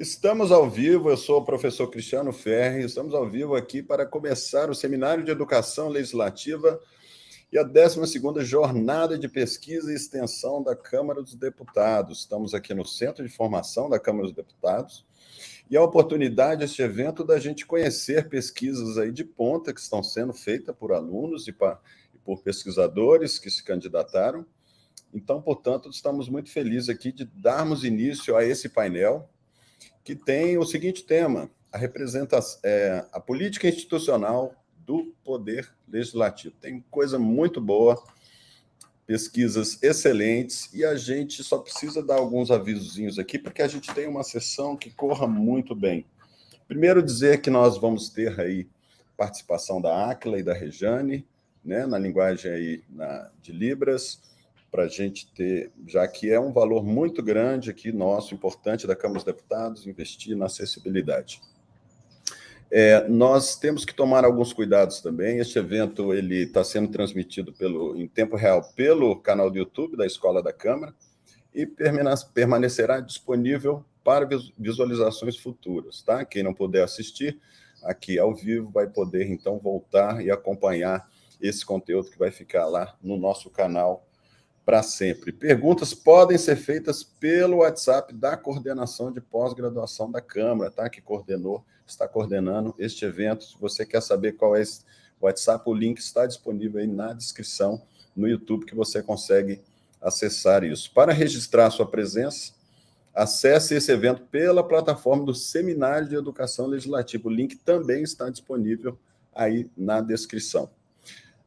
Estamos ao vivo, eu sou o professor Cristiano Ferri, estamos ao vivo aqui para começar o Seminário de Educação Legislativa e a 12ª Jornada de Pesquisa e Extensão da Câmara dos Deputados. Estamos aqui no Centro de Formação da Câmara dos Deputados e a oportunidade, este evento, da gente conhecer pesquisas aí de ponta que estão sendo feitas por alunos e por pesquisadores que se candidataram. Então, portanto, estamos muito felizes aqui de darmos início a esse painel, que tem o seguinte tema: a política institucional do Poder Legislativo. Tem coisa muito boa, pesquisas excelentes, e a gente só precisa dar alguns avisozinhos aqui, porque a gente tem uma sessão que corra muito bem. Primeiro, dizer que nós vamos ter aí participação da Áquila e da Rejane, né, na linguagem aí de Libras, para a gente ter, já que é um valor muito grande aqui nosso, importante da Câmara dos Deputados, investir na acessibilidade. Nós temos que tomar alguns cuidados também. Este evento ele está sendo transmitido em tempo real pelo canal do YouTube da Escola da Câmara e permanecerá disponível para visualizações futuras, tá? Quem não puder assistir aqui ao vivo vai poder, então, voltar e acompanhar esse conteúdo que vai ficar lá no nosso canal para sempre. Perguntas podem ser feitas pelo WhatsApp da coordenação de pós-graduação da Câmara, tá? Que está coordenando este evento. Se você quer saber qual é esse WhatsApp, o link está disponível aí na descrição no YouTube, que você consegue acessar isso. Para registrar sua presença, acesse esse evento pela plataforma do Seminário de Educação Legislativa. O link também está disponível aí na descrição.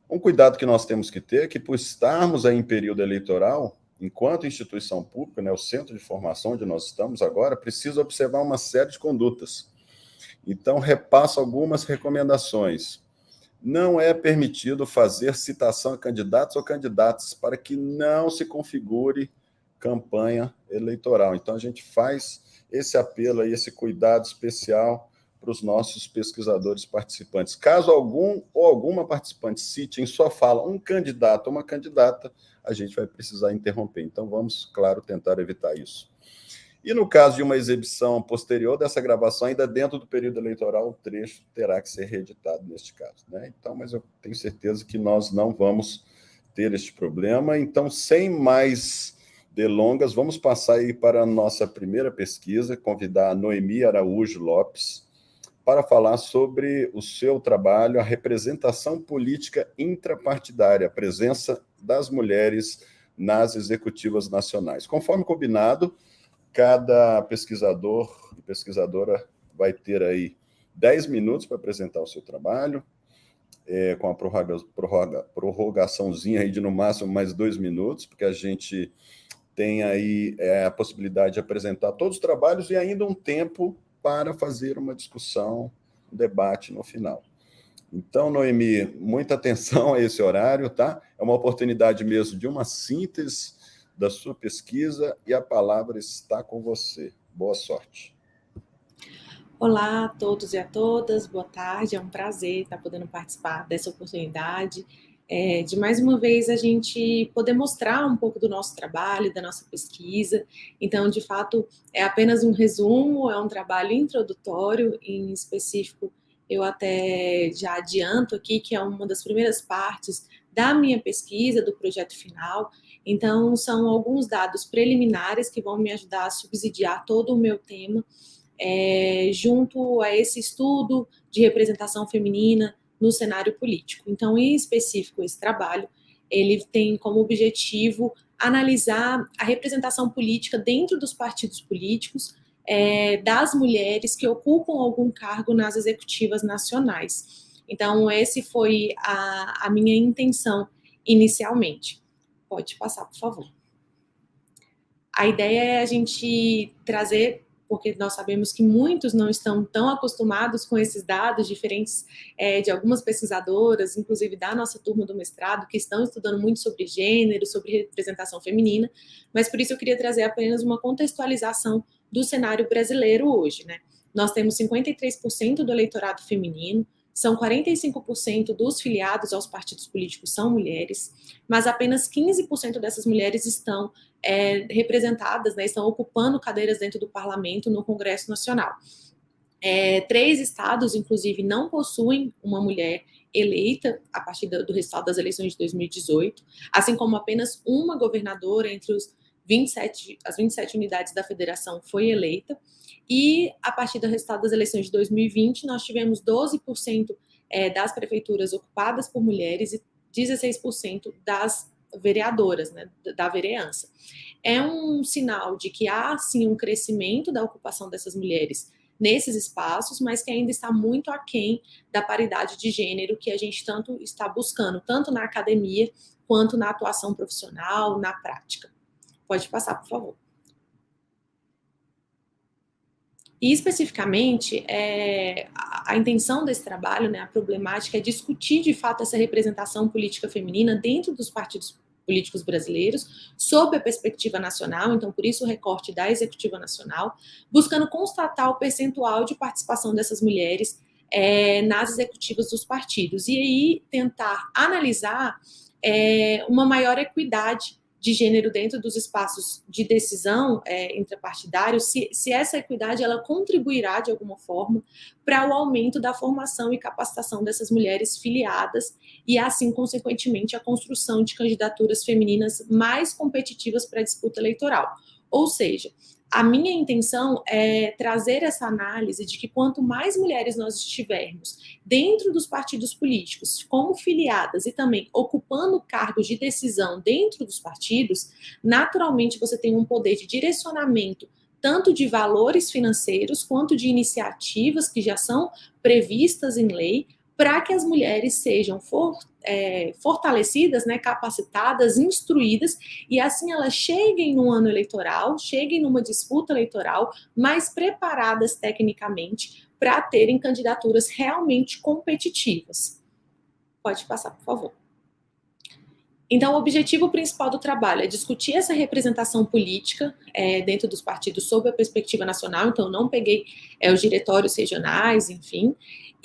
Um cuidado que nós temos que ter é que, por estarmos aí em período eleitoral, enquanto instituição pública, né, o centro de formação onde nós estamos agora, precisa observar uma série de condutas. Então, repasso algumas recomendações. Não é permitido fazer citação a candidatos ou candidatas para que não se configure campanha eleitoral. Então, a gente faz esse apelo aí, esse cuidado especial para os nossos pesquisadores participantes. Caso algum ou alguma participante cite em sua fala um candidato ou uma candidata, a gente vai precisar interromper. Então, vamos, claro, tentar evitar isso. E no caso de uma exibição posterior dessa gravação, ainda dentro do período eleitoral, o trecho terá que ser reeditado neste caso, né? Então, mas eu tenho certeza que nós não vamos ter este problema. Então, sem mais delongas, vamos passar aí para a nossa primeira pesquisa, convidar a Noemi Araújo Lopes para falar sobre o seu trabalho, a representação política intrapartidária, a presença das mulheres nas executivas nacionais. Conforme combinado, cada pesquisador e pesquisadora vai ter aí 10 minutos para apresentar o seu trabalho, com a prorrogaçãozinha aí de no máximo mais 2 minutos, porque a gente tem aí a possibilidade de apresentar todos os trabalhos e ainda um tempo para fazer uma discussão, um debate no final. Então, Noemi, muita atenção a esse horário, tá? É uma oportunidade mesmo de uma síntese da sua pesquisa e a palavra está com você. Boa sorte. Olá a todos e a todas, boa tarde, é um prazer estar podendo participar dessa oportunidade, de mais uma vez a gente poder mostrar um pouco do nosso trabalho, da nossa pesquisa. Então, de fato, é apenas um resumo, é um trabalho introdutório, em específico, eu até já adianto aqui que é uma das primeiras partes da minha pesquisa, do projeto final. Então, são alguns dados preliminares que vão me ajudar a subsidiar todo o meu tema, junto a esse estudo de representação feminina no cenário político. Então, em específico, esse trabalho, ele tem como objetivo analisar a representação política dentro dos partidos políticos, das mulheres que ocupam algum cargo nas executivas nacionais. Então, esse foi a minha intenção inicialmente. Pode passar, por favor. A ideia é a gente trazer, porque nós sabemos que muitos não estão tão acostumados com esses dados diferentes, de algumas pesquisadoras, inclusive da nossa turma do mestrado, que estão estudando muito sobre gênero, sobre representação feminina, mas por isso eu queria trazer apenas uma contextualização do cenário brasileiro hoje, né? Nós temos 53% do eleitorado feminino, são 45% dos filiados aos partidos políticos são mulheres, mas apenas 15% dessas mulheres estão representadas, né, estão ocupando cadeiras dentro do parlamento no Congresso Nacional. 3 estados, inclusive, não possuem uma mulher eleita a partir do resultado das eleições de 2018, assim como apenas uma governadora entre as 27 unidades da federação foi eleita, e a partir do resultado das eleições de 2020, nós tivemos 12% das prefeituras ocupadas por mulheres e 16% das vereadoras, né, da vereança. É um sinal de que há, sim, um crescimento da ocupação dessas mulheres nesses espaços, mas que ainda está muito aquém da paridade de gênero que a gente tanto está buscando, tanto na academia quanto na atuação profissional, na prática. Pode passar, por favor. E, especificamente, a intenção desse trabalho, né, a problemática, é discutir, de fato, essa representação política feminina dentro dos partidos políticos brasileiros, sob a perspectiva nacional, então, por isso o recorte da executiva nacional, buscando constatar o percentual de participação dessas mulheres nas executivas dos partidos, e aí tentar analisar uma maior equidade de gênero dentro dos espaços de decisão intrapartidários, se essa equidade ela contribuirá de alguma forma para o aumento da formação e capacitação dessas mulheres filiadas e, assim, consequentemente, a construção de candidaturas femininas mais competitivas para a disputa eleitoral. Ou seja, a minha intenção é trazer essa análise de que quanto mais mulheres nós estivermos dentro dos partidos políticos, como filiadas e também ocupando cargos de decisão dentro dos partidos, naturalmente você tem um poder de direcionamento tanto de valores financeiros quanto de iniciativas que já são previstas em lei para que as mulheres sejam fortalecidas, né, capacitadas, instruídas, e assim elas cheguem no ano eleitoral, cheguem numa disputa eleitoral mais preparadas tecnicamente para terem candidaturas realmente competitivas. Pode passar, por favor. Então, o objetivo principal do trabalho é discutir essa representação política dentro dos partidos sob a perspectiva nacional, então não peguei os diretórios regionais, enfim,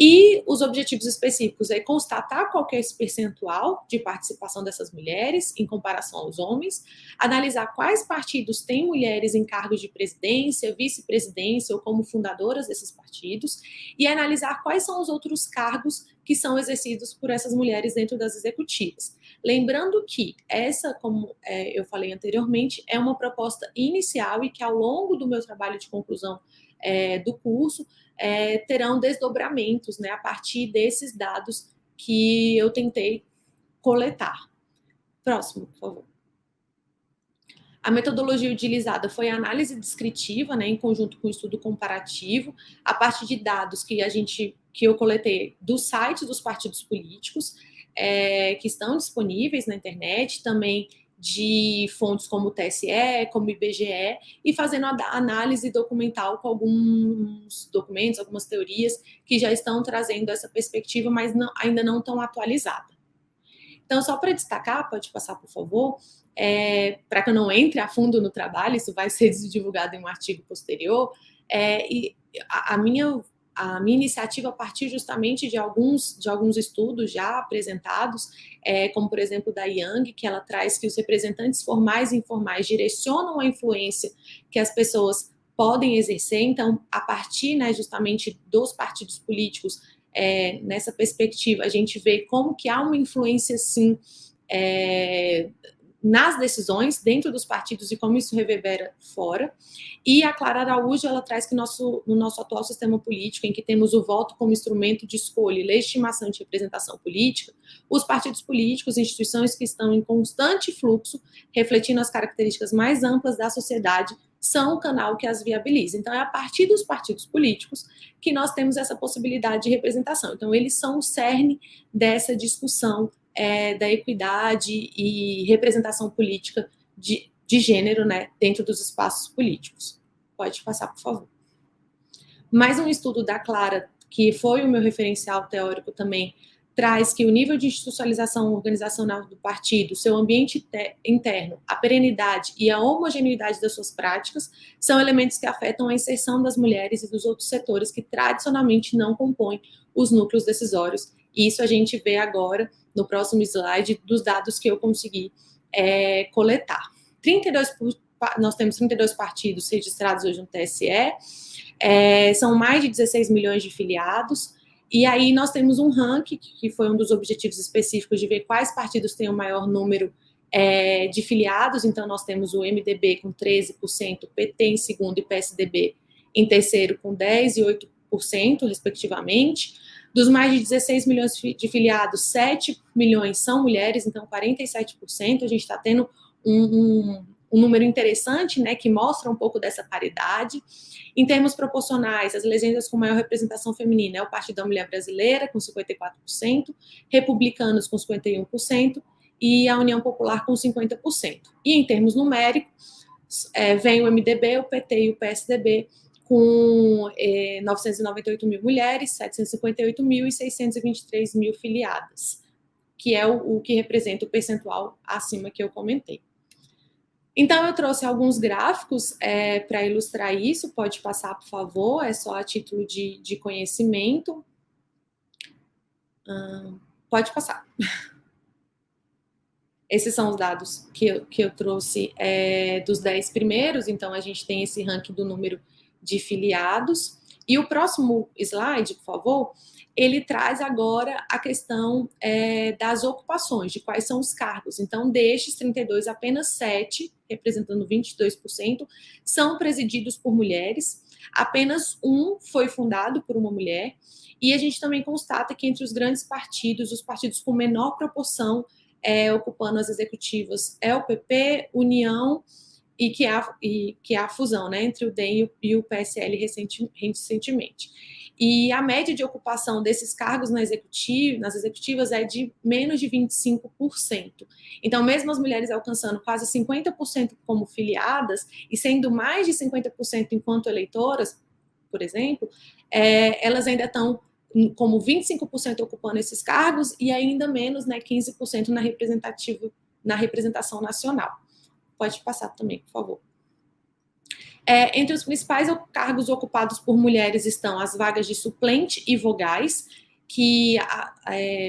e os objetivos específicos é constatar qual que é esse percentual de participação dessas mulheres em comparação aos homens, analisar quais partidos têm mulheres em cargos de presidência, vice-presidência ou como fundadoras desses partidos, e analisar quais são os outros cargos que são exercidos por essas mulheres dentro das executivas. Lembrando que essa, como eu falei anteriormente, é uma proposta inicial e que ao longo do meu trabalho de conclusão do curso terão desdobramentos, né, a partir desses dados que eu tentei coletar. Próximo, por favor. A metodologia utilizada foi a análise descritiva, né, em conjunto com o estudo comparativo, a partir de dados que eu coletei dos sites dos partidos políticos, que estão disponíveis na internet, também de fontes como o TSE, como o IBGE, e fazendo a análise documental com alguns documentos, algumas teorias que já estão trazendo essa perspectiva, mas ainda não tão atualizada. Então, só para destacar, pode passar, por favor, para que eu não entre a fundo no trabalho, isso vai ser divulgado em um artigo posterior, e a minha iniciativa partiu justamente de alguns estudos já apresentados, como, por exemplo, da Young, que ela traz que os representantes formais e informais direcionam a influência que as pessoas podem exercer. Então, a partir, né, justamente dos partidos políticos, nessa perspectiva, a gente vê como que há uma influência, sim, nas decisões dentro dos partidos e como isso reverbera fora. E a Clara Araújo, ela traz que no nosso atual sistema político, em que temos o voto como instrumento de escolha e legitimação de representação política, os partidos políticos, instituições que estão em constante fluxo, refletindo as características mais amplas da sociedade, são o canal que as viabiliza. Então, é a partir dos partidos políticos que nós temos essa possibilidade de representação. Então, eles são o cerne dessa discussão da equidade e representação política de gênero, né, dentro dos espaços políticos. Pode passar, por favor. Mais um estudo da Clara, que foi o meu referencial teórico também, traz que o nível de institucionalização organizacional do partido, seu ambiente interno, a perenidade e a homogeneidade das suas práticas são elementos que afetam a inserção das mulheres e dos outros setores que tradicionalmente não compõem os núcleos decisórios. E isso a gente vê agora, no próximo slide, dos dados que eu consegui coletar. Nós temos 32 partidos registrados hoje no TSE, são mais de 16 milhões de filiados, e aí nós temos um ranking, que foi um dos objetivos específicos de ver quais partidos têm o maior número de filiados. Então nós temos o MDB com 13%, PT em segundo e PSDB em terceiro com 10% e 8%, respectivamente. Dos mais de 16 milhões de filiados, 7 milhões são mulheres, então 47%. A gente está tendo um número interessante, né, que mostra um pouco dessa paridade. Em termos proporcionais, as legendas com maior representação feminina é o Partido da Mulher Brasileira, com 54%, Republicanos com 51%, e a União Popular com 50%. E em termos numéricos, vem o MDB, o PT e o PSDB, com 998 mil mulheres, 758 mil e 623 mil filiadas, que é o que representa o percentual acima que eu comentei. Então, eu trouxe alguns gráficos para ilustrar isso. Pode passar, por favor, é só a título de conhecimento. Pode passar. Esses são os dados que eu trouxe dos 10 primeiros. Então, a gente tem esse ranking do número de filiados. E o próximo slide, por favor, ele traz agora a questão das ocupações, de quais são os cargos. Então, destes 32, apenas 7, representando 22%, são presididos por mulheres. Apenas um foi fundado por uma mulher. E a gente também constata que entre os grandes partidos, os partidos com menor proporção ocupando as executivas é o PP, União, e que há a fusão, né, entre o DEM e o PSL recentemente. E a média de ocupação desses cargos nas executivas é de menos de 25%. Então, mesmo as mulheres alcançando quase 50% como filiadas e sendo mais de 50% enquanto eleitoras, por exemplo, elas ainda estão como 25% ocupando esses cargos e ainda menos, né, 15% na representação nacional. Pode passar também, por favor. Entre os principais cargos ocupados por mulheres estão as vagas de suplente e vogais, que,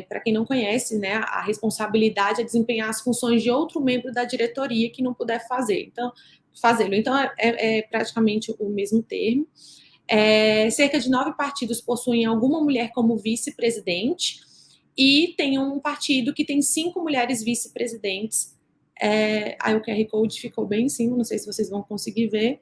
para quem não conhece, né, a responsabilidade é desempenhar as funções de outro membro da diretoria que não puder fazê-lo. Então, é praticamente o mesmo termo. Cerca de 9 partidos possuem alguma mulher como vice-presidente, e tem um partido que tem 5 mulheres vice-presidentes. Aí o QR Code ficou bem em cima, não sei se vocês vão conseguir ver,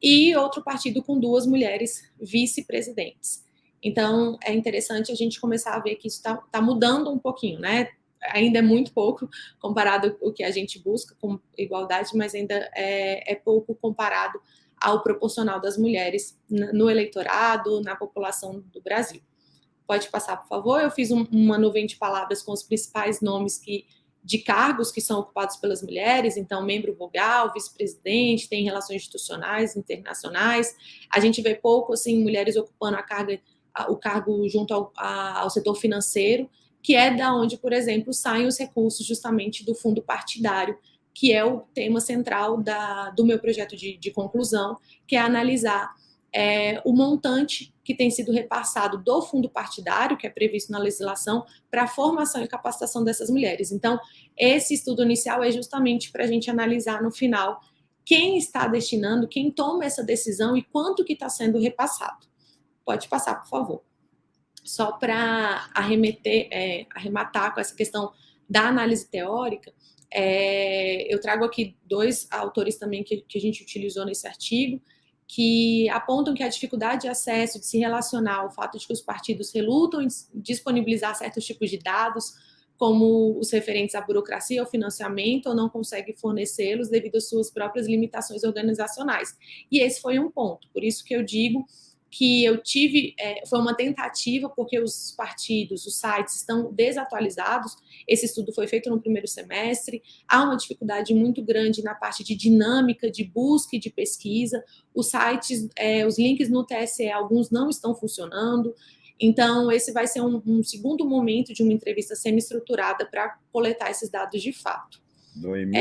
e outro partido com 2 mulheres vice-presidentes. Então, é interessante a gente começar a ver que isso está mudando um pouquinho, né? Ainda é muito pouco comparado ao que a gente busca com igualdade, mas ainda é pouco comparado ao proporcional das mulheres no eleitorado, na população do Brasil. Pode passar, por favor? Eu fiz uma nuvem de palavras com os principais nomes de cargos que são ocupados pelas mulheres. Então, membro vogal, vice-presidente, tem relações institucionais, internacionais. A gente vê pouco, assim, mulheres ocupando o cargo junto ao setor financeiro, que é da onde, por exemplo, saem os recursos justamente do fundo partidário, que é o tema central do meu projeto de conclusão, que é analisar o montante que tem sido repassado do fundo partidário, que é previsto na legislação, para a formação e capacitação dessas mulheres. Então, esse estudo inicial é justamente para a gente analisar no final quem está destinando, quem toma essa decisão e quanto que está sendo repassado. Pode passar, por favor. Só para arrematar com essa questão da análise teórica, eu trago aqui 2 autores também que a gente utilizou nesse artigo, que apontam que a dificuldade de acesso, de se relacionar, o fato de que os partidos relutam em disponibilizar certos tipos de dados, como os referentes à burocracia ou financiamento, ou não conseguem fornecê-los devido às suas próprias limitações organizacionais. E esse foi um ponto, por isso que eu digo que eu tive, foi uma tentativa, porque os partidos, os sites estão desatualizados. Esse estudo foi feito no primeiro semestre, há uma dificuldade muito grande na parte de dinâmica, de busca e de pesquisa. Os sites, os links no TSE, alguns não estão funcionando. Então, esse vai ser um segundo momento de uma entrevista semi-estruturada para coletar esses dados de fato. Noemi,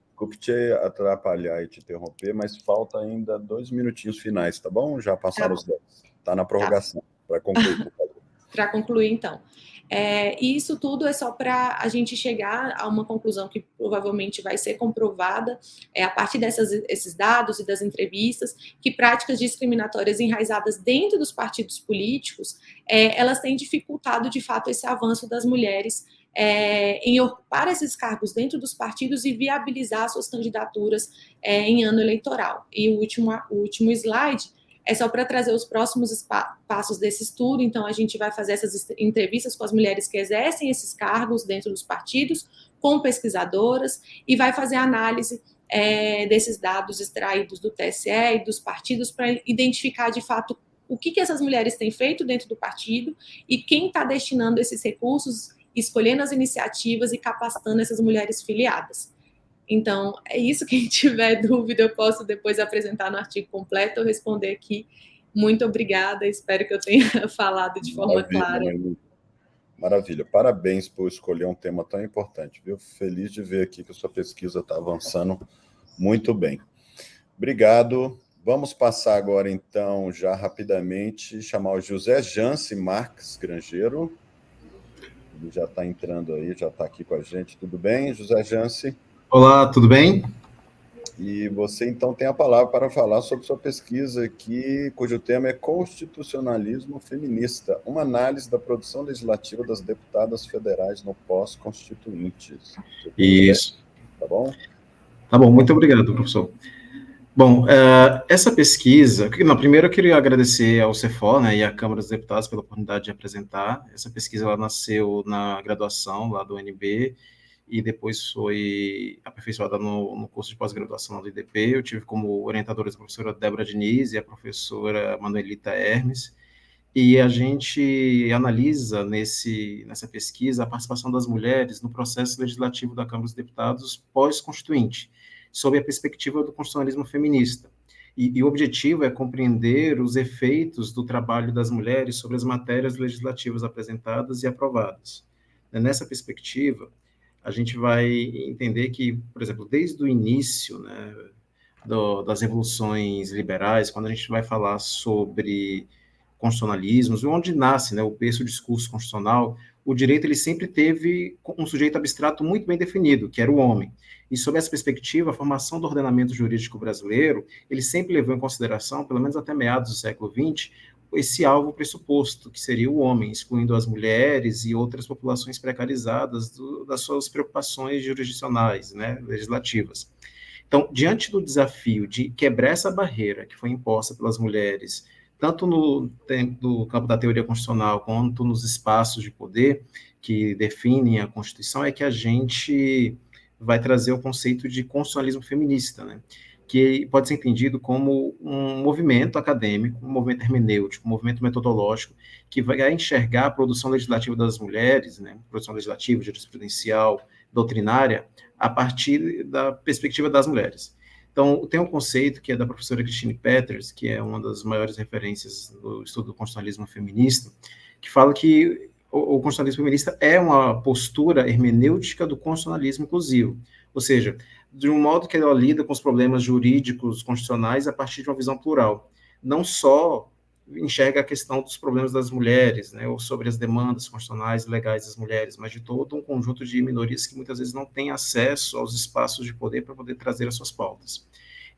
desculpe te atrapalhar e te interromper, mas falta ainda 2 minutinhos finais, tá bom? Já passaram os 10. Está na prorrogação, para concluir, por favor. Para concluir, então. E isso tudo é só para a gente chegar a uma conclusão que provavelmente vai ser comprovada a partir desses dados e das entrevistas, que práticas discriminatórias enraizadas dentro dos partidos políticos, elas têm dificultado, de fato, esse avanço das mulheres em ocupar esses cargos dentro dos partidos e viabilizar suas candidaturas em ano eleitoral. E o último slide é só para trazer os próximos passos desse estudo. Então, a gente vai fazer essas entrevistas com as mulheres que exercem esses cargos dentro dos partidos, com pesquisadoras, e vai fazer análise desses dados extraídos do TSE e dos partidos para identificar, de fato, o que essas mulheres têm feito dentro do partido e quem está destinando esses recursos, escolhendo as iniciativas e capacitando essas mulheres filiadas. Então, é isso. Quem tiver dúvida, eu posso depois apresentar no artigo completo ou responder aqui. Muito obrigada, espero que eu tenha falado de forma clara. Maravilha, parabéns por escolher um tema tão importante, viu? Feliz de ver aqui que a sua pesquisa está avançando muito bem. Obrigado. Vamos passar agora, então, já rapidamente, chamar o José Jance Marques Grangeiro. Ele já está entrando aí, já está aqui com a gente. Tudo bem, José Jance? Olá, tudo bem? E você, então, tem a palavra para falar sobre sua pesquisa aqui, cujo tema é Constitucionalismo Feminista, uma análise da produção legislativa das deputadas federais no pós-constituintes. Isso. Tá bom? Tá bom, muito obrigado, professor. Bom, essa pesquisa... primeiro eu queria agradecer ao CEFOR, né, e à Câmara dos Deputados pela oportunidade de apresentar. Essa pesquisa ela nasceu na graduação lá do UNB, e depois foi aperfeiçoada no curso de pós-graduação do IDP. Eu tive como orientadores a professora Débora Diniz e a professora Manuelita Hermes, e a gente analisa nessa pesquisa a participação das mulheres no processo legislativo da Câmara dos Deputados pós-constituinte, sob a perspectiva do constitucionalismo feminista. E o objetivo é compreender os efeitos do trabalho das mulheres sobre as matérias legislativas apresentadas e aprovadas. Nessa perspectiva, a gente vai entender que, por exemplo, desde o início, né, das revoluções liberais, quando a gente vai falar sobre constitucionalismos, onde nasce, né, o berço do discurso constitucional, o direito ele sempre teve um sujeito abstrato muito bem definido, que era o homem. E, sob essa perspectiva, a formação do ordenamento jurídico brasileiro, ele sempre levou em consideração, pelo menos até meados do século XX, esse alvo pressuposto, que seria o homem, excluindo as mulheres e outras populações precarizadas das suas preocupações jurisdicionais, né, legislativas. Então, diante do desafio de quebrar essa barreira que foi imposta pelas mulheres, tanto no campo da teoria constitucional, quanto nos espaços de poder que definem a Constituição, é que a gente vai trazer o conceito de constitucionalismo feminista, né, que pode ser entendido como um movimento acadêmico, um movimento hermenêutico, um movimento metodológico, que vai enxergar a produção legislativa das mulheres, né, produção legislativa, jurisprudencial, doutrinária, a partir da perspectiva das mulheres. Então, tem um conceito que é da professora Christine Peters, que é uma das maiores referências do estudo do constitucionalismo feminista, que fala que o constitucionalismo feminista é uma postura hermenêutica do constitucionalismo inclusivo, ou seja, de um modo que ela lida com os problemas jurídicos constitucionais a partir de uma visão plural, não só enxerga a questão dos problemas das mulheres, né, ou sobre as demandas constitucionais e legais das mulheres, mas de todo um conjunto de minorias que muitas vezes não têm acesso aos espaços de poder para poder trazer as suas pautas.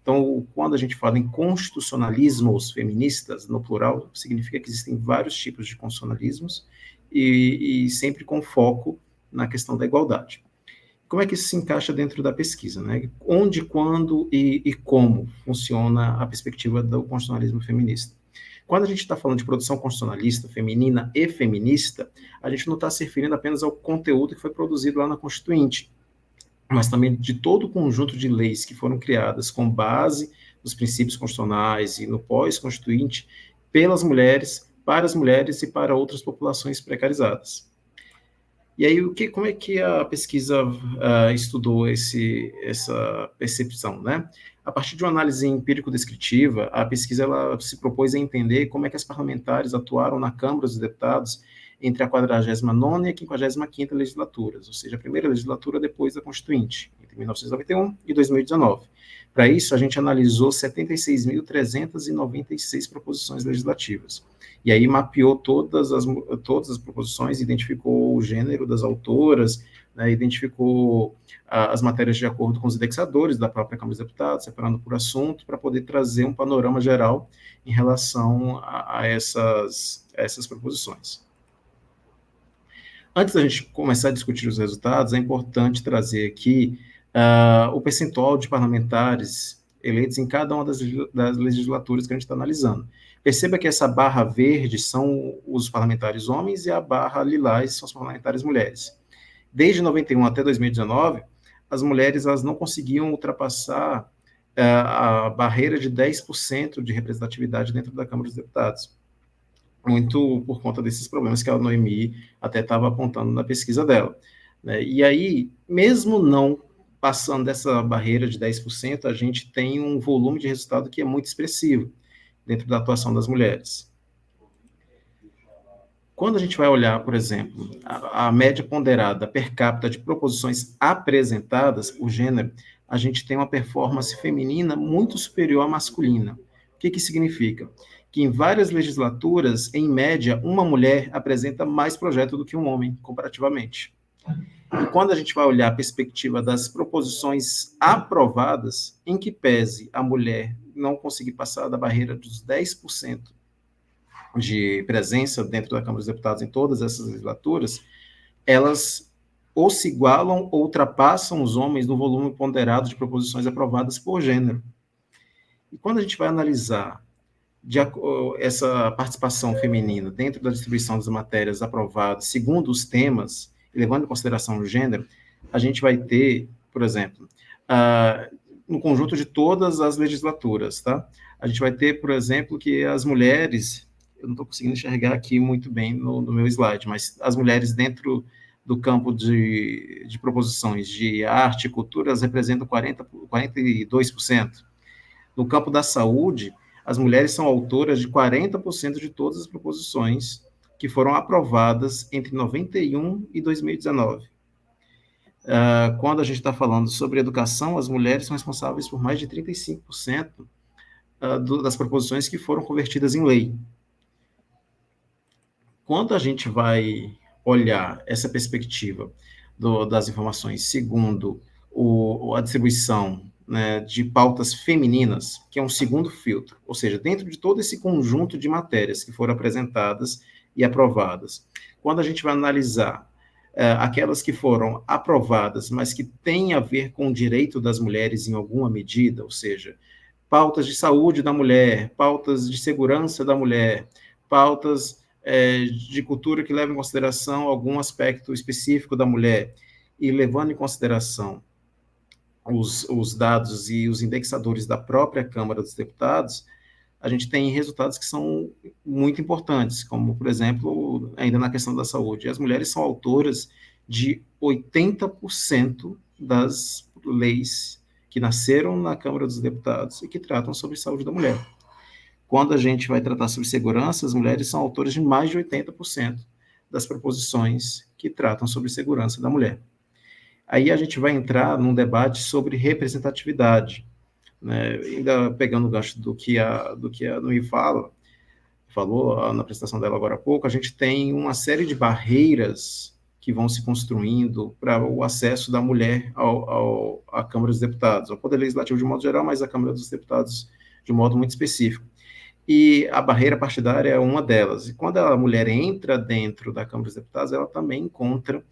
Então, quando a gente fala em constitucionalismos feministas, no plural, significa que existem vários tipos de constitucionalismos e sempre com foco na questão da igualdade. Como é que isso se encaixa dentro da pesquisa, né? Onde, quando e como funciona a perspectiva do constitucionalismo feminista? Quando a gente está falando de produção constitucionalista, feminina e feminista, a gente não está se referindo apenas ao conteúdo que foi produzido lá na Constituinte, mas também de todo o conjunto de leis que foram criadas com base nos princípios constitucionais e no pós-constituinte pelas mulheres, para as mulheres e para outras populações precarizadas. E aí, como é que a pesquisa estudou essa percepção, né? A partir de uma análise empírico-descritiva, a pesquisa ela se propôs a entender como é que as parlamentares atuaram na Câmara dos Deputados entre a 49ª e a 55ª legislaturas, ou seja, a primeira legislatura depois da Constituinte, entre 1991 e 2019. Para isso, a gente analisou 76.396 proposições legislativas. E aí mapeou todas as proposições, identificou o gênero das autoras, né, identificou as matérias de acordo com os indexadores da própria Câmara dos Deputados, separando por assunto, para poder trazer um panorama geral em relação a essas proposições. Antes da gente começar a discutir os resultados, é importante trazer aqui o percentual de parlamentares eleitos em cada uma das legislaturas que a gente está analisando. Perceba que essa barra verde são os parlamentares homens e a barra lilás são os parlamentares mulheres. Desde 91 até 2019, as mulheres elas não conseguiam ultrapassar a barreira de 10% de representatividade dentro da Câmara dos Deputados. Muito por conta desses problemas que a Noemi até estava apontando na pesquisa dela, né? E aí, mesmo não passando dessa barreira de 10%, a gente tem um volume de resultado que é muito expressivo dentro da atuação das mulheres. Quando a gente vai olhar, por exemplo, a média ponderada per capita de proposições apresentadas por gênero, a gente tem uma performance feminina muito superior à masculina. O que significa? Que em várias legislaturas, em média, uma mulher apresenta mais projeto do que um homem, comparativamente. E quando a gente vai olhar a perspectiva das proposições aprovadas, em que pese a mulher não conseguir passar da barreira dos 10% de presença dentro da Câmara dos Deputados em todas essas legislaturas, elas ou se igualam ou ultrapassam os homens no volume ponderado de proposições aprovadas por gênero. E quando a gente vai analisar essa participação feminina dentro da distribuição das matérias aprovadas, segundo os temas, levando em consideração o gênero, a gente vai ter, por exemplo, no conjunto de todas as legislaturas, tá? A gente vai ter, por exemplo, que as mulheres, eu não estou conseguindo enxergar aqui muito bem no meu slide, mas as mulheres dentro do campo de proposições de arte e cultura, elas representam 42%. No campo da saúde, as mulheres são autoras de 40% de todas as proposições que foram aprovadas entre 91 e 2019. Quando a gente está falando sobre educação, as mulheres são responsáveis por mais de 35% das proposições que foram convertidas em lei. Quando a gente vai olhar essa perspectiva das informações segundo a distribuição, né, de pautas femininas, que é um segundo filtro, ou seja, dentro de todo esse conjunto de matérias que foram apresentadas e aprovadas, quando a gente vai analisar aquelas que foram aprovadas, mas que têm a ver com o direito das mulheres em alguma medida, ou seja, pautas de saúde da mulher, pautas de segurança da mulher, pautas de cultura que levam em consideração algum aspecto específico da mulher, e levando em consideração os dados e os indexadores da própria Câmara dos Deputados, a gente tem resultados que são muito importantes, como, por exemplo, ainda na questão da saúde. As mulheres são autoras de 80% das leis que nasceram na Câmara dos Deputados e que tratam sobre saúde da mulher. Quando a gente vai tratar sobre segurança, as mulheres são autoras de mais de 80% das proposições que tratam sobre segurança da mulher. Aí a gente vai entrar num debate sobre representatividade, né? Ainda pegando o gancho do que a Nui falou na apresentação dela agora há pouco, a gente tem uma série de barreiras que vão se construindo para o acesso da mulher à Câmara dos Deputados, ao Poder Legislativo de modo geral, mas à Câmara dos Deputados de um modo muito específico. E a barreira partidária é uma delas. E quando a mulher entra dentro da Câmara dos Deputados, ela também encontra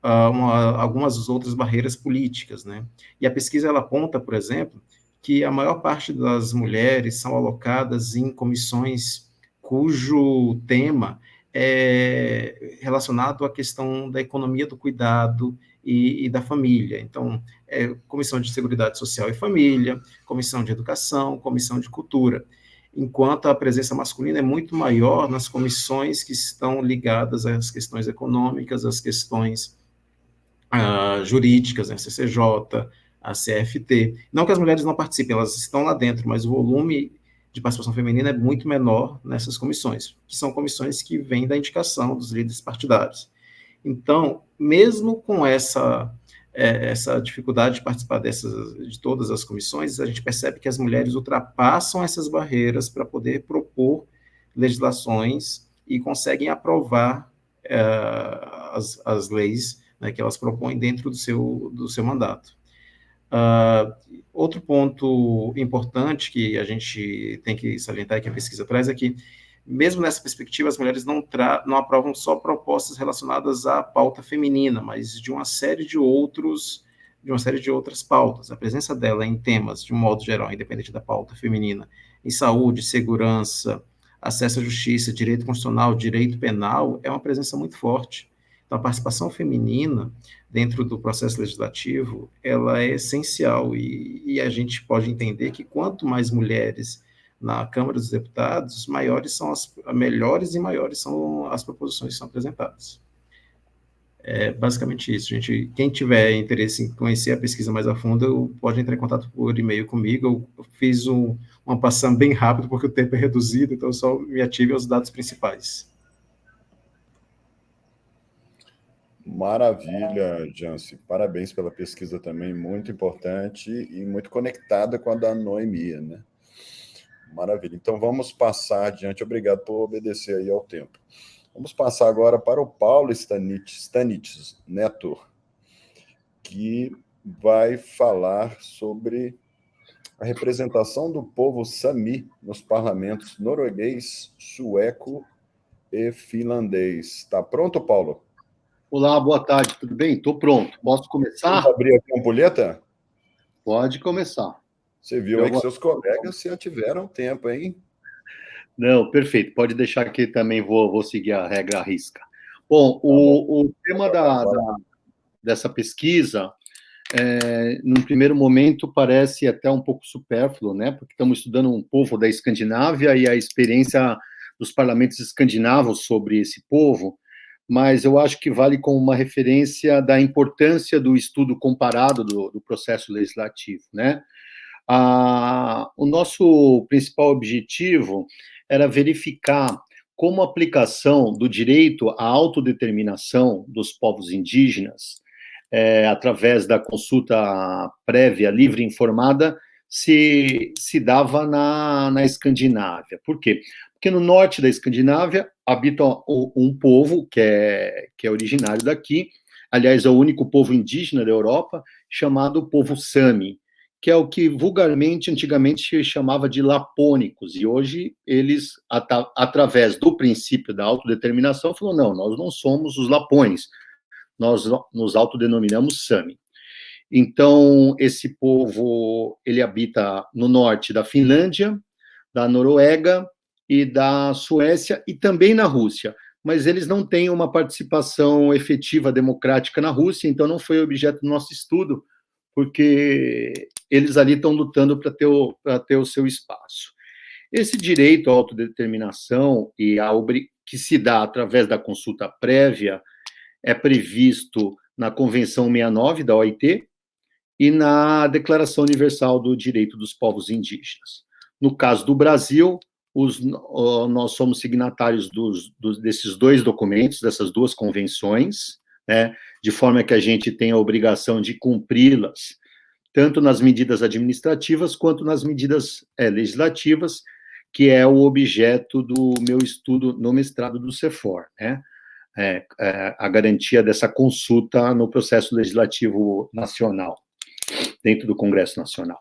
algumas outras barreiras políticas, né? E a pesquisa ela aponta, por exemplo, que a maior parte das mulheres são alocadas em comissões cujo tema é relacionado à questão da economia do cuidado e da família. Então, Comissão de Seguridade Social e Família, Comissão de Educação, Comissão de Cultura. enquanto a presença masculina é muito maior nas comissões que estão ligadas às questões econômicas, às questões jurídicas, né, CCJ, a CFT. Não que as mulheres não participem, elas estão lá dentro, mas o volume de participação feminina é muito menor nessas comissões, que são comissões que vêm da indicação dos líderes partidários. Então, mesmo com essa dificuldade de participar de todas as comissões, a gente percebe que as mulheres ultrapassam essas barreiras para poder propor legislações e conseguem aprovar as leis, né, que elas propõem dentro do seu mandato. Outro ponto importante que a gente tem que salientar e que a pesquisa traz é que, mesmo nessa perspectiva, as mulheres não aprovam só propostas relacionadas à pauta feminina, mas de uma série de outras pautas. A presença dela em temas, de um modo geral, independente da pauta feminina, em saúde, segurança, acesso à justiça, direito constitucional, direito penal, é uma presença muito forte. Então, a participação feminina dentro do processo legislativo, ela é essencial, e a gente pode entender que quanto mais mulheres na Câmara dos Deputados, melhores e maiores são as proposições que são apresentadas. É basicamente isso, gente. Quem tiver interesse em conhecer a pesquisa mais a fundo, pode entrar em contato por e-mail comigo. Eu fiz uma passagem bem rápido, porque o tempo é reduzido, então eu só me ative aos dados principais. Maravilha, Janci. Parabéns pela pesquisa também, muito importante e muito conectada com a da Noemia, né? Maravilha. Então, vamos passar adiante. Obrigado por obedecer aí ao tempo. Vamos passar agora para o Paulo Stanich Neto, que vai falar sobre a representação do povo Sami nos parlamentos norueguês, sueco e finlandês. Está pronto, Paulo? Olá, boa tarde, tudo bem? Estou pronto. Posso começar? Vamos abrir aqui a ampulheta? Pode começar. Você viu aí que seus colegas já tiveram tempo, hein? Não, perfeito. Pode deixar que também vou seguir a regra à risca. Bom, o tema dessa pesquisa, num primeiro momento, parece até um pouco supérfluo, né? Porque estamos estudando um povo da Escandinávia e a experiência dos parlamentos escandinavos sobre esse povo, mas eu acho que vale como uma referência da importância do estudo comparado do processo legislativo, né? O nosso principal objetivo era verificar como a aplicação do direito à autodeterminação dos povos indígenas, através da consulta prévia, livre e informada, se dava na Escandinávia. Por quê? Porque no norte da Escandinávia habita um povo que é originário daqui, aliás, é o único povo indígena da Europa, chamado povo Sami, que é o que vulgarmente, antigamente, se chamava de lapônicos, e hoje eles, através do princípio da autodeterminação, falaram, não, nós não somos os lapões, nós nos autodenominamos Sami. Então, esse povo, ele habita no norte da Finlândia, da Noruega e da Suécia, e também na Rússia, mas eles não têm uma participação efetiva democrática na Rússia, então não foi objeto do nosso estudo, porque eles ali estão lutando para ter o seu espaço. Esse direito à autodeterminação que se dá através da consulta prévia é previsto na Convenção 69 da OIT e na Declaração Universal do Direito dos Povos Indígenas. No caso do Brasil, nós somos signatários desses dois documentos, dessas duas convenções, né, de forma que a gente tem a obrigação de cumpri-las, tanto nas medidas administrativas quanto nas medidas legislativas, que é o objeto do meu estudo no mestrado do CEFOR, né? A garantia dessa consulta no processo legislativo nacional, dentro do Congresso Nacional.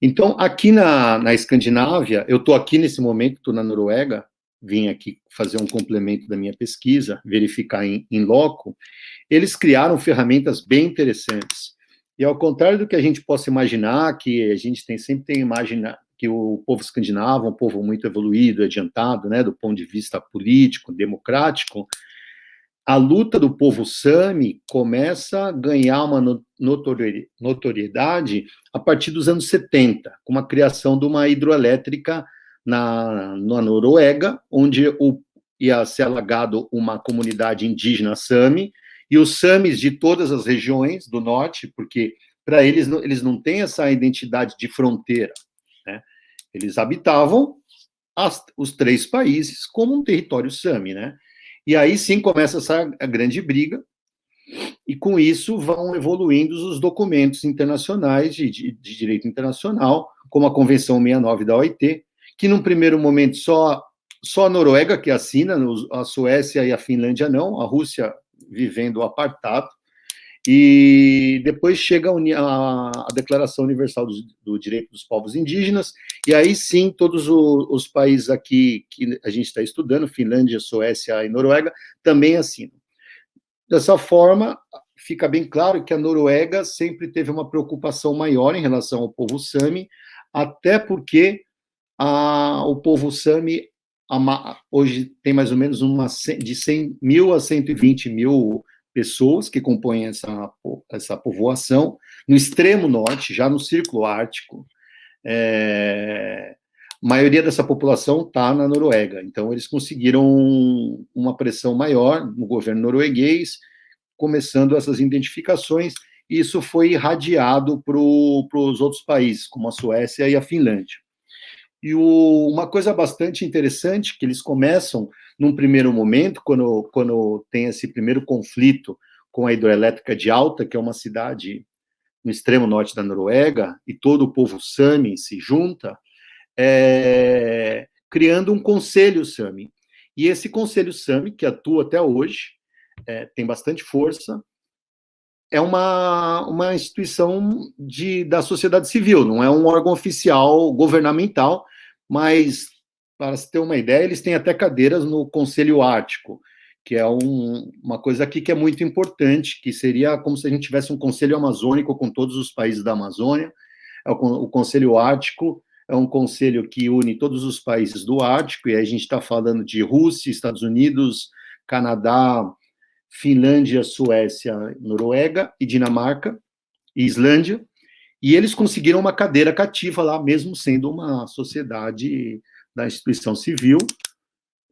Então, aqui na Escandinávia, eu estou aqui nesse momento, estou na Noruega, vim aqui fazer um complemento da minha pesquisa, verificar em loco, eles criaram ferramentas bem interessantes. E ao contrário do que a gente possa imaginar, que a gente sempre tem a imagem que o povo escandinavo é um povo muito evoluído, adiantado, né, do ponto de vista político, democrático, a luta do povo Sami começa a ganhar uma notoriedade a partir dos anos 70, com a criação de uma hidroelétrica na Noruega, onde ia ser alagado uma comunidade indígena Sami, e os Samis de todas as regiões do norte, porque para eles não têm essa identidade de fronteira, né? Eles habitavam os 3 países como um território Sami, né? E aí sim começa essa grande briga, e com isso vão evoluindo os documentos internacionais de direito internacional, como a Convenção 69 da OIT, que num primeiro momento só a Noruega que assina, a Suécia e a Finlândia não, a Rússia vivendo o apartado, e depois chega a Declaração Universal do Direito dos Povos Indígenas, e aí sim todos os países aqui que a gente está estudando, Finlândia, Suécia e Noruega, também assinam. Dessa forma, fica bem claro que a Noruega sempre teve uma preocupação maior em relação ao povo Sami, até porque o povo Sami hoje tem mais ou menos de 100 mil a 120 mil pessoas que compõem essa povoação, no extremo norte, já no Círculo Ártico. A maioria dessa população está na Noruega, então eles conseguiram uma pressão maior no governo norueguês, começando essas identificações, e isso foi irradiado para os outros países, como a Suécia e a Finlândia. E uma coisa bastante interessante, que eles começam, num primeiro momento, quando tem esse primeiro conflito com a hidroelétrica de Alta, que é uma cidade no extremo norte da Noruega, e todo o povo Sami se junta, criando um conselho Sami. E esse conselho Sami, que atua até hoje, tem bastante força, é uma instituição da sociedade civil, não é um órgão oficial governamental, mas, para se ter uma ideia, eles têm até cadeiras no Conselho Ártico, que é uma coisa aqui que é muito importante, que seria como se a gente tivesse um Conselho Amazônico com todos os países da Amazônia. O Conselho Ártico é um conselho que une todos os países do Ártico, e aí a gente está falando de Rússia, Estados Unidos, Canadá, Finlândia, Suécia, Noruega e Dinamarca e Islândia, e eles conseguiram uma cadeira cativa lá, mesmo sendo uma sociedade da instituição civil,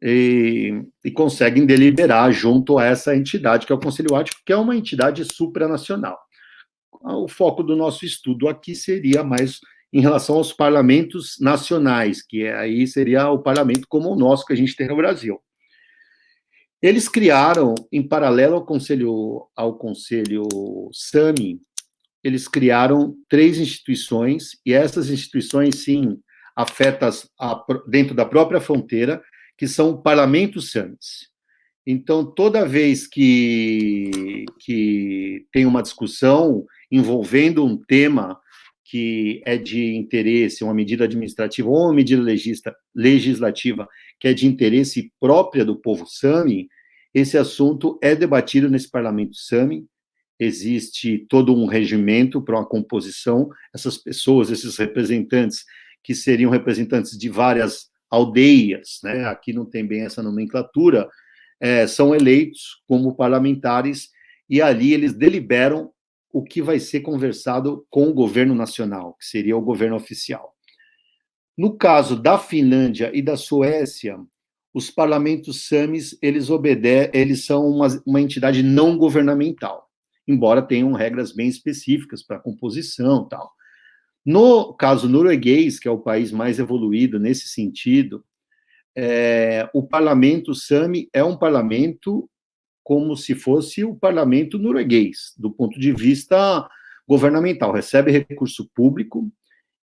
e conseguem deliberar junto a essa entidade, que é o Conselho Ártico, que é uma entidade supranacional. O foco do nosso estudo aqui seria mais em relação aos parlamentos nacionais, que aí seria o parlamento como o nosso que a gente tem no Brasil. Eles criaram, em paralelo ao Conselho Sami, eles criaram 3 instituições, e essas instituições, sim, afetas dentro da própria fronteira, que são parlamentos Samis. Então, toda vez que tem uma discussão envolvendo um tema que é de interesse, uma medida administrativa ou uma medida legislativa que é de interesse própria do povo Sami, esse assunto é debatido nesse parlamento Sami. Existe todo um regimento para uma composição, essas pessoas, esses representantes, que seriam representantes de várias aldeias, né? Aqui não tem bem essa nomenclatura, são eleitos como parlamentares, e ali eles deliberam o que vai ser conversado com o governo nacional, que seria o governo oficial. No caso da Finlândia e da Suécia, os parlamentos Samis, eles são uma entidade não governamental, embora tenham regras bem específicas para a composição e tal. No caso norueguês, que é o país mais evoluído nesse sentido, o parlamento Sami é um parlamento como se fosse o parlamento norueguês, do ponto de vista governamental, recebe recurso público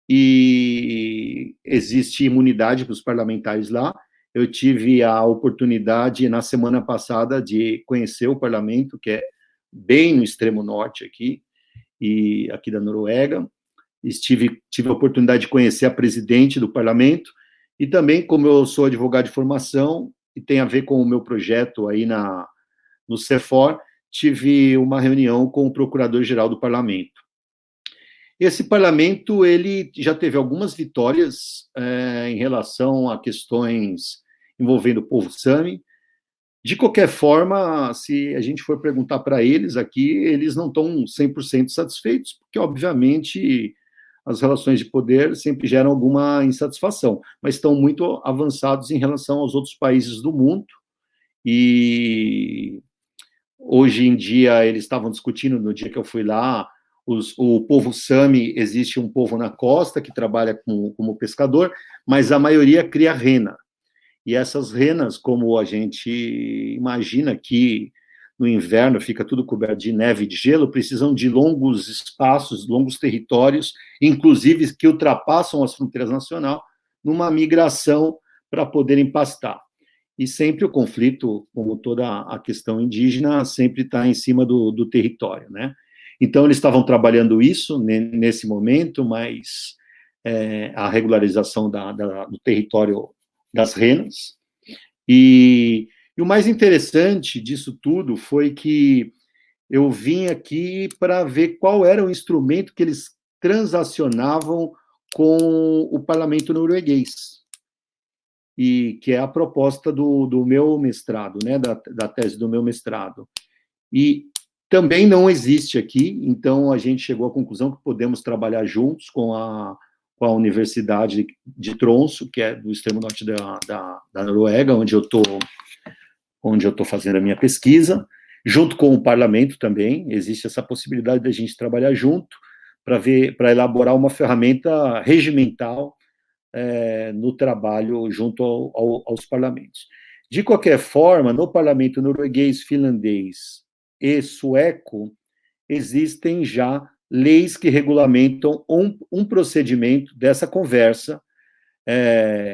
e existe imunidade para os parlamentares lá. Eu tive a oportunidade, na semana passada, de conhecer o parlamento, que é bem no extremo norte aqui da Noruega. Tive a oportunidade de conhecer a presidente do parlamento, e também, como eu sou advogado de formação, e tem a ver com o meu projeto aí no CEFOR, tive uma reunião com o procurador-geral do parlamento. Esse parlamento, ele já teve algumas vitórias em relação a questões envolvendo o povo Sami. De qualquer forma, se a gente for perguntar para eles aqui, eles não estão 100% satisfeitos, porque, obviamente, as relações de poder sempre geram alguma insatisfação, mas estão muito avançados em relação aos outros países do mundo, e hoje em dia eles estavam discutindo, no dia que eu fui lá, o povo Sami, existe um povo na costa que trabalha como pescador, mas a maioria cria rena. E essas renas, como a gente imagina que no inverno fica tudo coberto de neve e de gelo, precisam de longos espaços, longos territórios, inclusive que ultrapassam as fronteiras nacionais, numa migração para poderem pastar. E sempre o conflito, como toda a questão indígena, sempre está em cima do território, né? Então, eles estavam trabalhando isso nesse momento, mas a regularização do território das renas. E o mais interessante disso tudo foi que eu vim aqui para ver qual era o instrumento que eles transacionavam com o parlamento norueguês, e que é a proposta do meu mestrado, né, da tese do meu mestrado. E também não existe aqui, então a gente chegou à conclusão que podemos trabalhar juntos com a Universidade de Tromsø, que é do extremo norte da Noruega, onde eu estou fazendo a minha pesquisa, junto com o parlamento também, existe essa possibilidade de a gente trabalhar junto para elaborar uma ferramenta regimental no trabalho junto aos parlamentos. De qualquer forma, no parlamento norueguês, finlandês e sueco, existem já leis que regulamentam um procedimento dessa conversa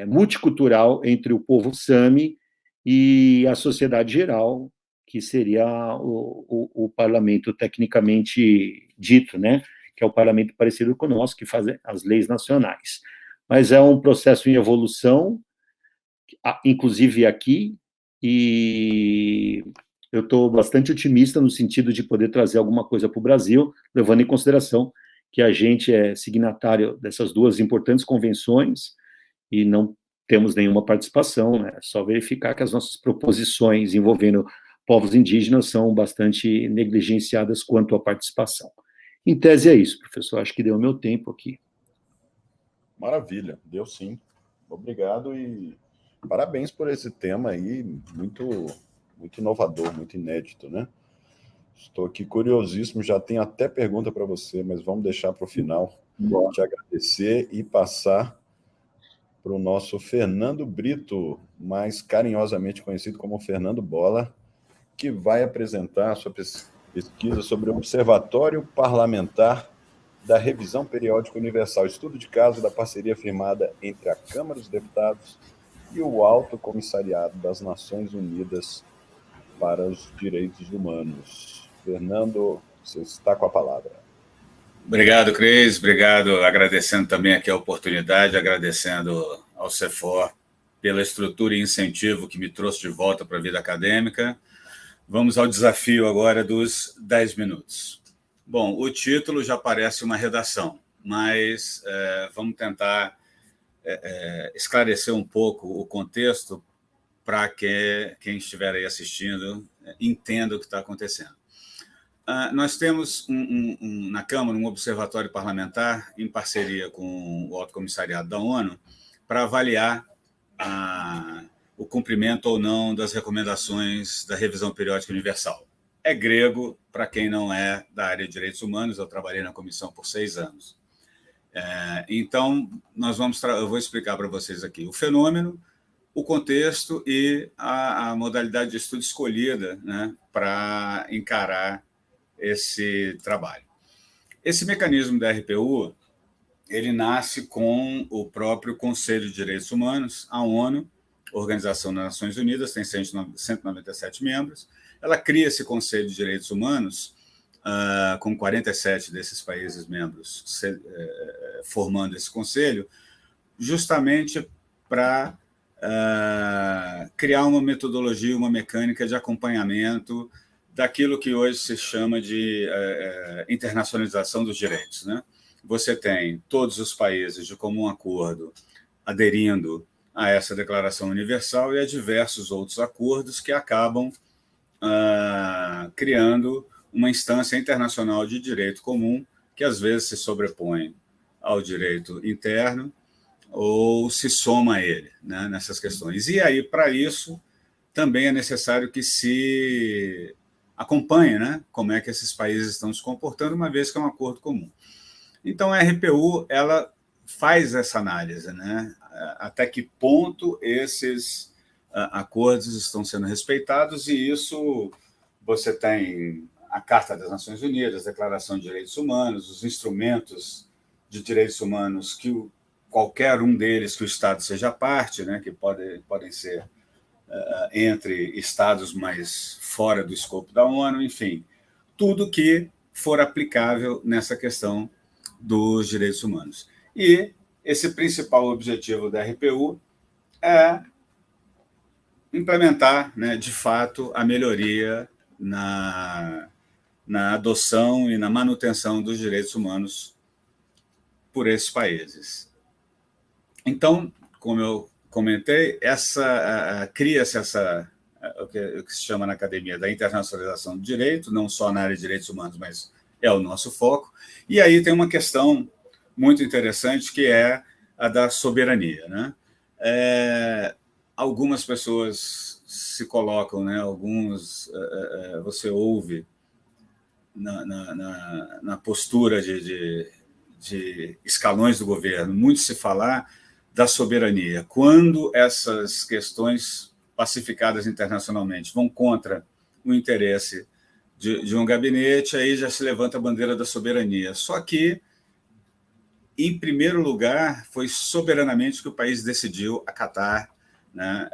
multicultural entre o povo Sami e a sociedade geral, que seria o parlamento tecnicamente dito, né? Que é o parlamento parecido com o nosso, que faz as leis nacionais. Mas é um processo em evolução, inclusive aqui, e eu estou bastante otimista no sentido de poder trazer alguma coisa para o Brasil, levando em consideração que a gente é signatário dessas duas importantes convenções e não temos nenhuma participação, né? É só verificar que as nossas proposições envolvendo povos indígenas são bastante negligenciadas quanto à participação. Em tese é isso, professor, acho que deu o meu tempo aqui. Maravilha, deu sim. Obrigado e parabéns por esse tema aí, muito inovador, muito inédito, né? Estou aqui curiosíssimo, já tenho até pergunta para você, mas vamos deixar para o final. Te agradecer e passar para o nosso Fernando Brito, mais carinhosamente conhecido como Fernando Bola, que vai apresentar a sua pesquisa sobre o Observatório Parlamentar da Revisão Periódica Universal, estudo de caso da parceria firmada entre a Câmara dos Deputados e o Alto Comissariado das Nações Unidas para os Direitos Humanos. Fernando, você está com a palavra. Obrigado, Cris. Obrigado. Agradecendo também aqui a oportunidade, agradecendo ao CEFOR pela estrutura e incentivo que me trouxe de volta para a vida acadêmica. Vamos ao desafio agora dos 10 minutos. Bom, o título já parece uma redação, mas vamos tentar esclarecer um pouco o contexto para que quem estiver aí assistindo entenda o que está acontecendo. Nós temos na Câmara um observatório parlamentar em parceria com o Alto Comissariado da ONU para avaliar o cumprimento ou não das recomendações da Revisão Periódica Universal. É grego para quem não é da área de direitos humanos, eu trabalhei na comissão por 6 anos. Então, eu vou explicar para vocês aqui o fenômeno, o contexto e a modalidade de estudo escolhida, né, para encarar esse trabalho. Esse mecanismo da RPU, ele nasce com o próprio Conselho de Direitos Humanos, a ONU, Organização das Nações Unidas, tem 197 membros. Ela cria esse Conselho de Direitos Humanos com 47 desses países membros formando esse conselho, justamente para criar uma metodologia, uma mecânica de acompanhamento daquilo que hoje se chama de internacionalização dos direitos, né? Você tem todos os países de comum acordo aderindo a essa Declaração Universal e a diversos outros acordos que acabam criando uma instância internacional de direito comum que às vezes se sobrepõe ao direito interno ou se soma a ele, né, nessas questões. E aí, para isso, também é necessário que se acompanhe, né, como é que esses países estão se comportando, uma vez que é um acordo comum. Então, a RPU ela faz essa análise, né, até que ponto esses acordos estão sendo respeitados, e isso você tem a Carta das Nações Unidas, a Declaração de Direitos Humanos, os instrumentos de direitos humanos, que qualquer um deles que o Estado seja parte, né, que podem ser entre Estados, mas fora do escopo da ONU, enfim, tudo que for aplicável nessa questão dos direitos humanos. E esse principal objetivo da RPU é implementar, né, de fato, a melhoria na adoção e na manutenção dos direitos humanos por esses países. Então, como eu comentei, cria-se o que se chama na academia da internacionalização do direito, não só na área de direitos humanos, mas é o nosso foco. E aí tem uma questão muito interessante, que é a da soberania, né? Algumas pessoas se colocam, né? Você ouve na postura de escalões do governo muito se falar da soberania. Quando essas questões pacificadas internacionalmente vão contra o interesse de um gabinete, aí já se levanta a bandeira da soberania. Só que, em primeiro lugar, foi soberanamente que o país decidiu acatar, né,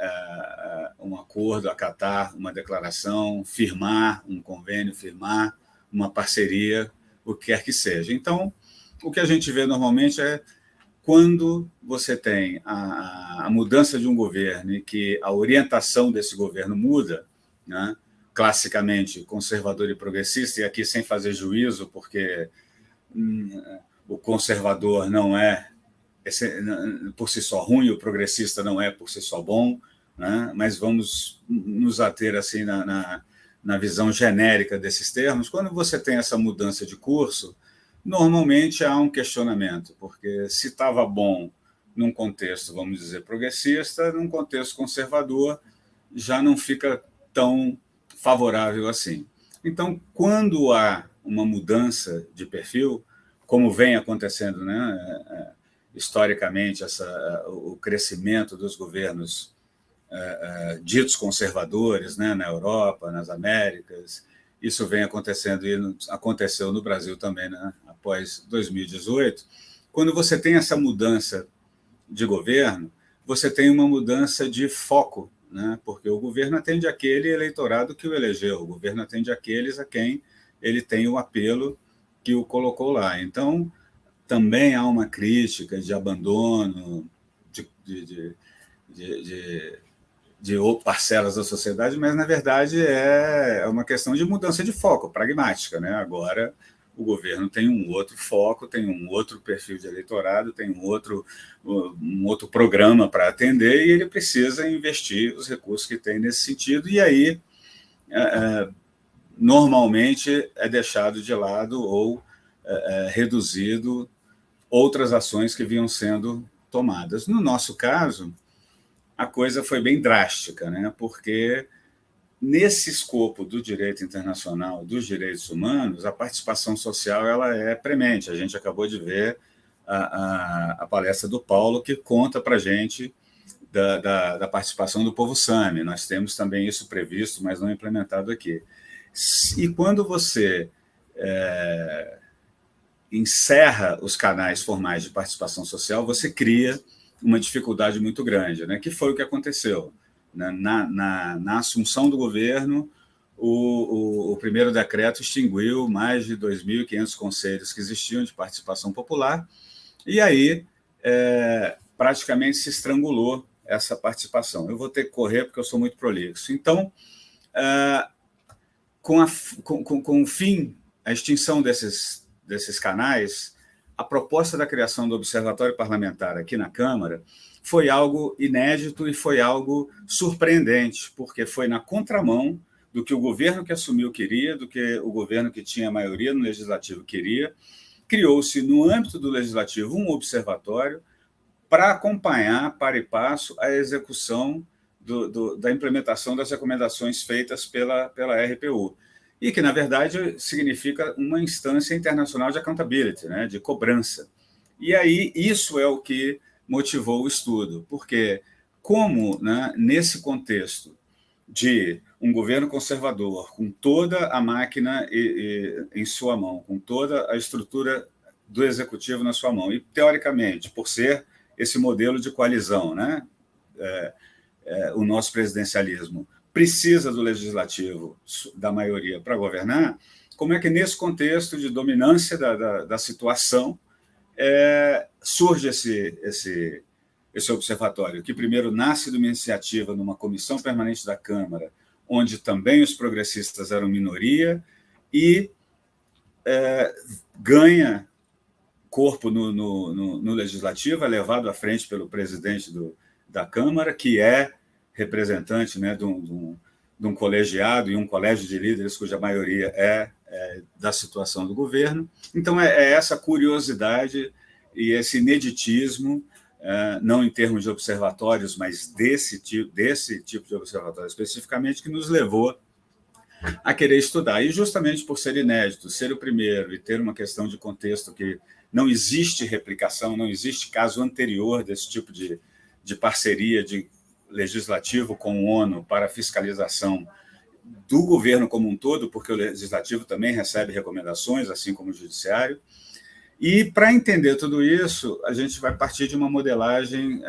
um acordo, acatar uma declaração, firmar um convênio, firmar uma parceria, o que quer que seja. Então, o que a gente vê normalmente é quando você tem a mudança de um governo e que a orientação desse governo muda, né, classicamente conservador e progressista, e aqui sem fazer juízo, porque o conservador não é por si só ruim, o progressista não é por si só bom, né, mas vamos nos ater assim na visão genérica desses termos. Quando você tem essa mudança de curso, normalmente há um questionamento, porque se estava bom num contexto, vamos dizer, progressista, num contexto conservador, já não fica tão favorável assim. Então, quando há uma mudança de perfil, como vem acontecendo, né, historicamente, o crescimento dos governos ditos conservadores, né, na Europa, nas Américas, isso vem acontecendo e aconteceu no Brasil também, né, após 2018. Quando você tem essa mudança de governo, você tem uma mudança de foco, né, porque o governo atende aquele eleitorado que o elegeu, o governo atende aqueles a quem ele tem o apelo que o colocou lá. Então, também há uma crítica de abandono de parcelas da sociedade, mas, na verdade, é uma questão de mudança de foco, pragmática, né? Agora, o governo tem um outro foco, tem um outro perfil de eleitorado, tem um outro programa para atender, e ele precisa investir os recursos que tem nesse sentido, e aí, normalmente, é deixado de lado ou reduzido outras ações que vinham sendo tomadas. No nosso caso, a coisa foi bem drástica, né? Porque nesse escopo do direito internacional, dos direitos humanos, a participação social ela é premente. A gente acabou de ver a palestra do Paulo, que conta para a gente da participação do povo Sami. Nós temos também isso previsto, mas não implementado aqui. E quando você encerra os canais formais de participação social, você cria uma dificuldade muito grande, né? Que foi o que aconteceu. Na assunção do governo, o primeiro decreto extinguiu mais de 2.500 conselhos que existiam de participação popular, e aí praticamente se estrangulou essa participação. Eu vou ter que correr porque eu sou muito prolixo. Então, com o fim, a extinção desses canais, a proposta da criação do Observatório Parlamentar aqui na Câmara foi algo inédito e foi algo surpreendente, porque foi na contramão do que o governo que assumiu queria, do que o governo que tinha maioria no Legislativo queria, criou-se, no âmbito do Legislativo, um observatório para acompanhar, para e passo, a execução da implementação das recomendações feitas pela RPU, e que, na verdade, significa uma instância internacional de accountability, né, de cobrança. E aí, isso é o que motivou o estudo, porque como, né, nesse contexto de um governo conservador, com toda a máquina em sua mão, com toda a estrutura do executivo na sua mão, e, teoricamente, por ser esse modelo de coalizão, né, o nosso presidencialismo precisa do legislativo, da maioria, para governar, como é que, nesse contexto de dominância da situação, surge esse observatório, que primeiro nasce de uma iniciativa numa comissão permanente da Câmara, onde também os progressistas eram minoria, e ganha corpo no Legislativo, é levado à frente pelo presidente da Câmara, que é representante, né, de um colegiado e um colégio de líderes cuja maioria é da situação do governo. Então, é essa curiosidade e esse ineditismo, não em termos de observatórios, mas desse tipo de observatório especificamente, que nos levou a querer estudar. E justamente por ser inédito, ser o primeiro e ter uma questão de contexto que não existe replicação, não existe caso anterior desse tipo de parceria de legislativo com o ONU para fiscalização do governo como um todo, porque o legislativo também recebe recomendações, assim como o judiciário. E, para entender tudo isso, a gente vai partir de uma modelagem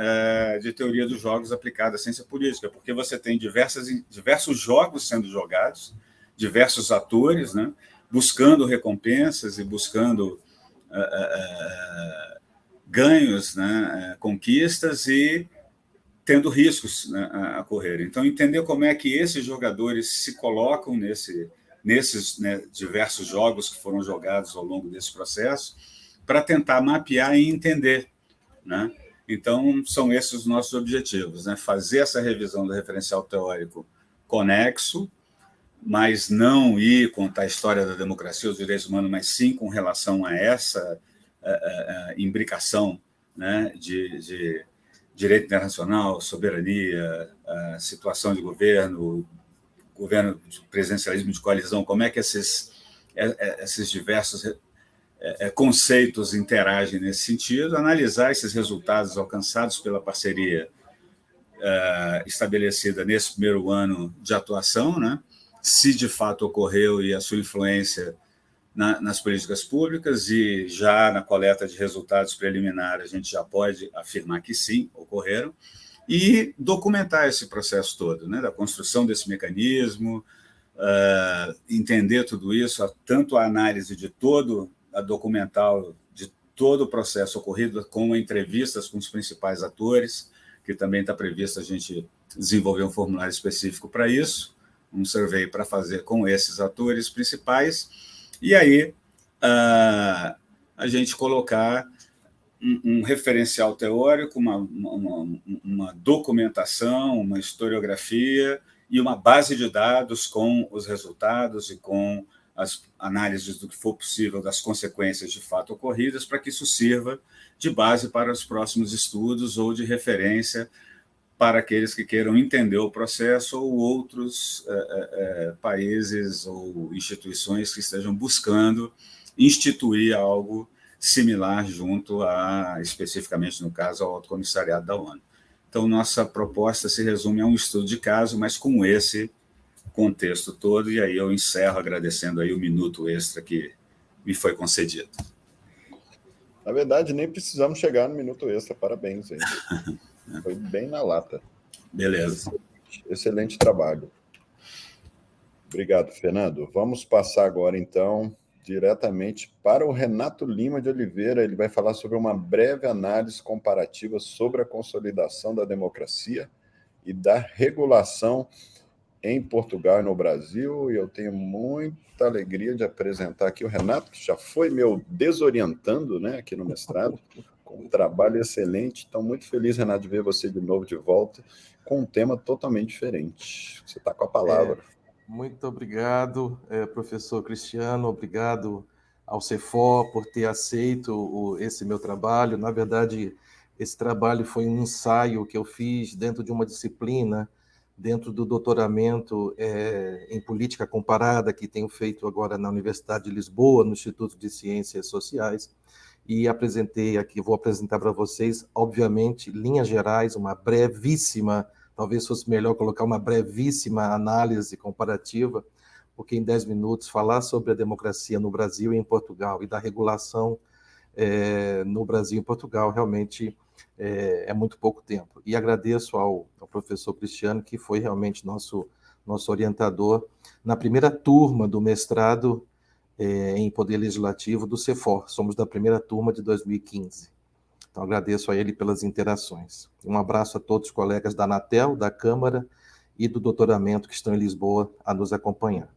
de teoria dos jogos aplicada à ciência política, porque você tem diversos jogos sendo jogados, diversos atores, né, buscando recompensas e buscando ganhos, né, conquistas, e tendo riscos, né, a correr. Então, entender como é que esses jogadores se colocam nesses, né, diversos jogos que foram jogados ao longo desse processo, para tentar mapear e entender, né? Então, são esses os nossos objetivos, né? Fazer essa revisão do referencial teórico conexo, mas não ir contar a história da democracia e dos direitos humanos, mas sim com relação a essa imbricação, né, de direito internacional, soberania, situação de governo de presidencialismo de coalizão, como é que esses diversos conceitos interagem nesse sentido, analisar esses resultados alcançados pela parceria estabelecida nesse primeiro ano de atuação, né, se de fato ocorreu e a sua influência nas políticas públicas, e já na coleta de resultados preliminares a gente já pode afirmar que sim, ocorreram, e documentar esse processo todo, né, da construção desse mecanismo, entender tudo isso, tanto a análise de todo a documental de todo o processo ocorrido, com entrevistas com os principais atores, que também está previsto a gente desenvolver um formulário específico para isso, um survey para fazer com esses atores principais, e aí a gente colocar um referencial teórico, uma documentação, uma historiografia e uma base de dados com os resultados e com as análises do que for possível das consequências de fato ocorridas, para que isso sirva de base para os próximos estudos ou de referência para aqueles que queiram entender o processo, ou outros países ou instituições que estejam buscando instituir algo similar junto especificamente no caso, ao Alto Comissariado da ONU. Então, nossa proposta se resume a um estudo de caso, mas com esse contexto todo, e aí eu encerro agradecendo aí o minuto extra que me foi concedido. Na verdade, nem precisamos chegar no minuto extra, parabéns, gente. Foi bem na lata. Beleza. Excelente trabalho. Obrigado, Fernando. Vamos passar agora, então, diretamente para o Renato Lima de Oliveira. Ele vai falar sobre uma breve análise comparativa sobre a consolidação da democracia e da regulação em Portugal e no Brasil, e eu tenho muita alegria de apresentar aqui o Renato, que já foi meu desorientando, né, aqui no mestrado, com um trabalho excelente. Então, muito feliz, Renato, de ver você de novo de volta, com um tema totalmente diferente. Você está com a palavra. Muito obrigado, professor Cristiano, obrigado ao CEFOR por ter aceito esse meu trabalho. Na verdade, esse trabalho foi um ensaio que eu fiz dentro de uma disciplina, dentro do doutoramento em política comparada, que tenho feito agora na Universidade de Lisboa, no Instituto de Ciências Sociais, e apresentei aqui, vou apresentar para vocês, obviamente, linhas gerais, uma brevíssima, talvez fosse melhor colocar uma brevíssima análise comparativa, porque em 10 minutos falar sobre a democracia no Brasil e em Portugal e da regulação no Brasil e em Portugal realmente é muito pouco tempo. E agradeço ao professor Cristiano, que foi realmente nosso orientador na primeira turma do mestrado em Poder Legislativo do CEFOR. Somos da primeira turma de 2015. Então, agradeço a ele pelas interações. Um abraço a todos os colegas da Anatel, da Câmara e do doutoramento que estão em Lisboa a nos acompanhar.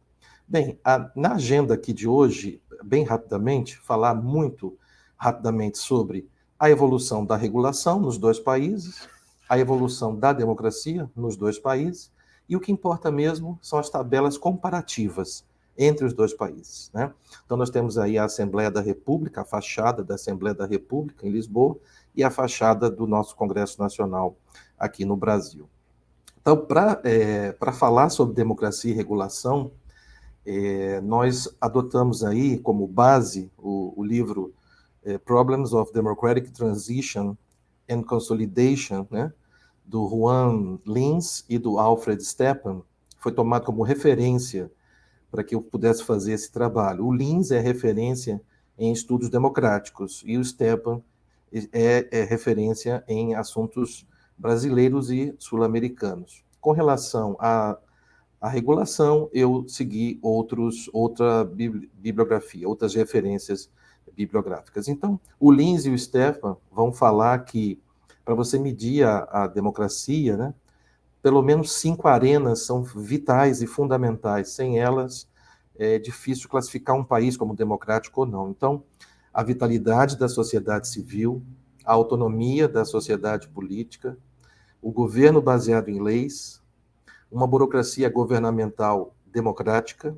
Bem, na agenda aqui de hoje, bem rapidamente, falar muito rapidamente sobre a evolução da regulação nos dois países, a evolução da democracia nos dois países, e o que importa mesmo são as tabelas comparativas entre os dois países, né? Então, nós temos aí a Assembleia da República, a fachada da Assembleia da República em Lisboa, e a fachada do nosso Congresso Nacional aqui no Brasil. Então, para falar sobre democracia e regulação, nós adotamos aí como base o livro Problems of Democratic Transition and Consolidation, né, do Juan Lins e do Alfred Stepan, foi tomado como referência para que eu pudesse fazer esse trabalho. O Lins é referência em estudos democráticos e o Stepan é referência em assuntos brasileiros e sul-americanos. Com relação à regulação, eu segui outra bibliografia, outras referências bibliográficas. Então, o Lins e o Stepan vão falar que, para você medir a democracia, né, pelo menos 5 arenas são vitais e fundamentais. Sem elas, é difícil classificar um país como democrático ou não. Então, a vitalidade da sociedade civil, a autonomia da sociedade política, o governo baseado em leis, uma burocracia governamental democrática